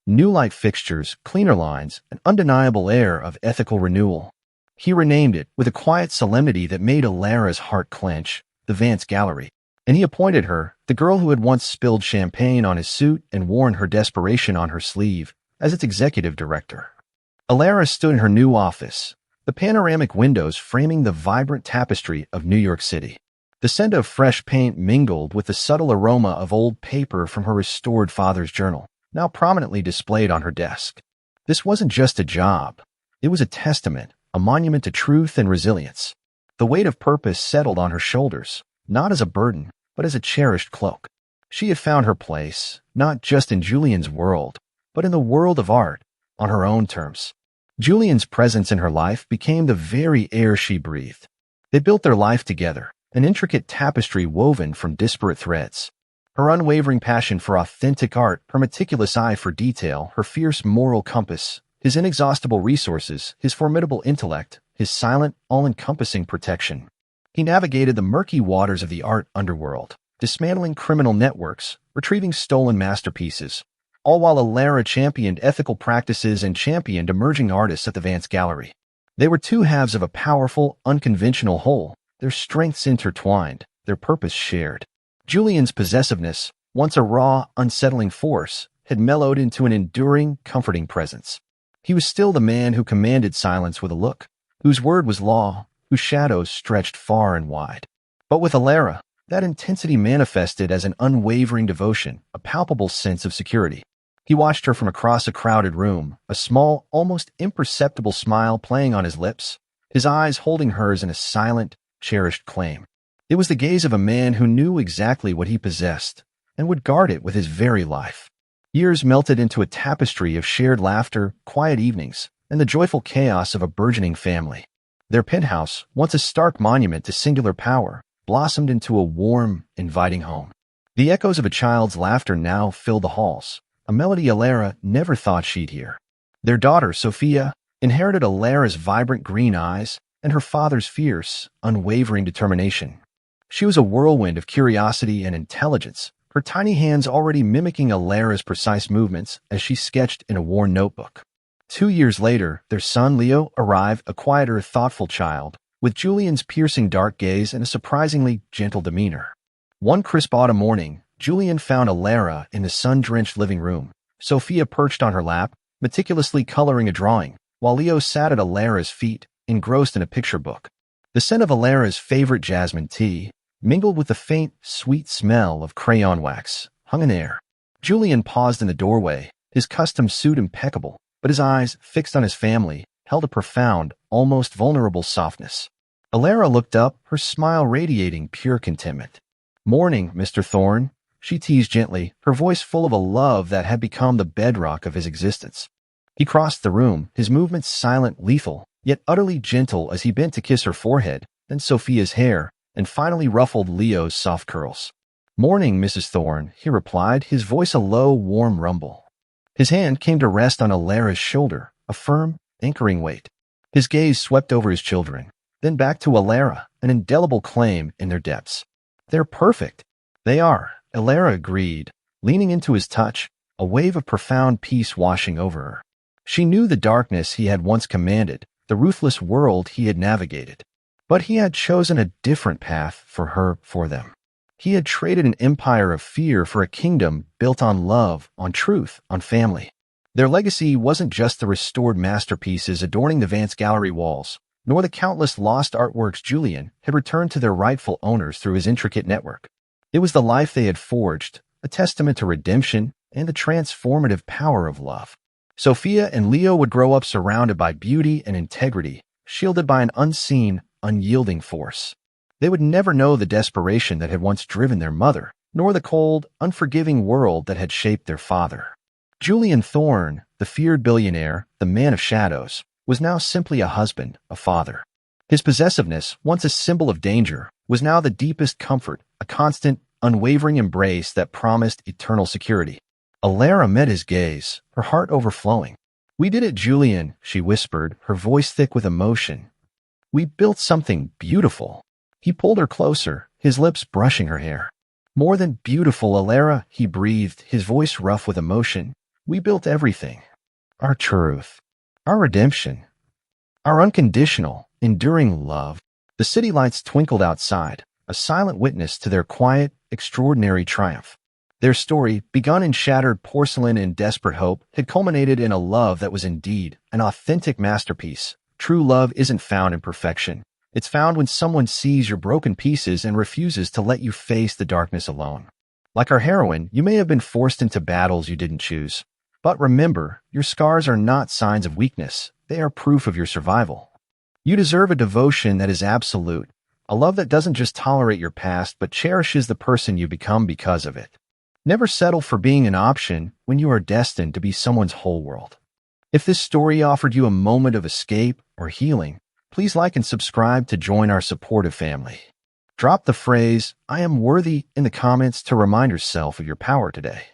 New light fixtures, cleaner lines, an undeniable air of ethical renewal. He renamed it, with a quiet solemnity that made Alara's heart clench, the Vance Gallery. And he appointed her, the girl who had once spilled champagne on his suit and worn her desperation on her sleeve, as its executive director. Alara stood in her new office, the panoramic windows framing the vibrant tapestry of New York City. The scent of fresh paint mingled with the subtle aroma of old paper from her restored father's journal, now prominently displayed on her desk. This wasn't just a job. It was a testament, a monument to truth and resilience. The weight of purpose settled on her shoulders, not as a burden, but as a cherished cloak. She had found her place, not just in Julian's world, but in the world of art, on her own terms. Julian's presence in her life became the very air she breathed. They built their life together, an intricate tapestry woven from disparate threads. Her unwavering passion for authentic art, her meticulous eye for detail, her fierce moral compass, his inexhaustible resources, his formidable intellect, his silent, all-encompassing protection. He navigated the murky waters of the art underworld, dismantling criminal networks, retrieving stolen masterpieces, all while Alara championed ethical practices and championed emerging artists at the Vance Gallery. They were two halves of a powerful, unconventional whole, their strengths intertwined, their purpose shared. Julian's possessiveness, once a raw, unsettling force, had mellowed into an enduring, comforting presence. He was still the man who commanded silence with a look, whose word was law, whose shadows stretched far and wide. But with Alara, that intensity manifested as an unwavering devotion, a palpable sense of security. He watched her from across a crowded room, a small, almost imperceptible smile playing on his lips, his eyes holding hers in a silent, cherished claim. It was the gaze of a man who knew exactly what he possessed and would guard it with his very life. Years melted into a tapestry of shared laughter, quiet evenings, and the joyful chaos of a burgeoning family. Their penthouse, once a stark monument to singular power, blossomed into a warm, inviting home. The echoes of a child's laughter now filled the halls, a melody Alara never thought she'd hear. Their daughter, Sophia, inherited Alara's vibrant green eyes and her father's fierce, unwavering determination. She was a whirlwind of curiosity and intelligence, her tiny hands already mimicking Alara's precise movements as she sketched in a worn notebook. 2 years later, their son Leo arrived, a quieter, thoughtful child, with Julian's piercing dark gaze and a surprisingly gentle demeanor. One crisp autumn morning, Julian found Alara in the sun-drenched living room, Sophia perched on her lap, meticulously coloring a drawing, while Leo sat at Alara's feet, engrossed in a picture book. The scent of Alara's favorite jasmine tea, mingled with the faint, sweet smell of crayon wax, hung in air. Julian paused in the doorway, his custom suit impeccable, but his eyes, fixed on his family, held a profound, almost vulnerable softness. Alara looked up, her smile radiating pure contentment. "Morning, Mr. Thorne," she teased gently, her voice full of a love that had become the bedrock of his existence. He crossed the room, his movements silent, lethal, yet utterly gentle as he bent to kiss her forehead, then Sophia's hair, and finally ruffled Leo's soft curls. "Morning, Mrs. Thorne," he replied, his voice a low, warm rumble. His hand came to rest on Alara's shoulder, a firm, anchoring weight. His gaze swept over his children, then back to Alara, an indelible claim in their depths. "They're perfect." "They are," Alara agreed, leaning into his touch, a wave of profound peace washing over her. She knew the darkness he had once commanded, the ruthless world he had navigated. But he had chosen a different path for them. He had traded an empire of fear for a kingdom built on love, on truth, on family. Their legacy wasn't just the restored masterpieces adorning the Vance Gallery walls, nor the countless lost artworks Julian had returned to their rightful owners through his intricate network. It was the life they had forged, a testament to redemption and the transformative power of love. Sophia and Leo would grow up surrounded by beauty and integrity, shielded by an unseen, unyielding force. They would never know the desperation that had once driven their mother, nor the cold, unforgiving world that had shaped their father. Julian Thorne, the feared billionaire, the man of shadows, was now simply a husband, a father. His possessiveness, once a symbol of danger, was now the deepest comfort, a constant, unwavering embrace that promised eternal security. Alara met his gaze, her heart overflowing. "We did it, Julian," she whispered, her voice thick with emotion. "We built something beautiful." He pulled her closer, his lips brushing her hair. "More than beautiful, Alara," he breathed, his voice rough with emotion. "We built everything. Our truth, our redemption, our unconditional, enduring love." The city lights twinkled outside, a silent witness to their quiet, extraordinary triumph. Their story, begun in shattered porcelain and desperate hope, had culminated in a love that was indeed an authentic masterpiece. True love isn't found in perfection. It's found when someone sees your broken pieces and refuses to let you face the darkness alone. Like our heroine, you may have been forced into battles you didn't choose. But remember, your scars are not signs of weakness. They are proof of your survival. You deserve a devotion that is absolute, a love that doesn't just tolerate your past but cherishes the person you become because of it. Never settle for being an option when you are destined to be someone's whole world. If this story offered you a moment of escape or healing, please like and subscribe to join our supportive family. Drop the phrase, "I am worthy," in the comments to remind yourself of your power today.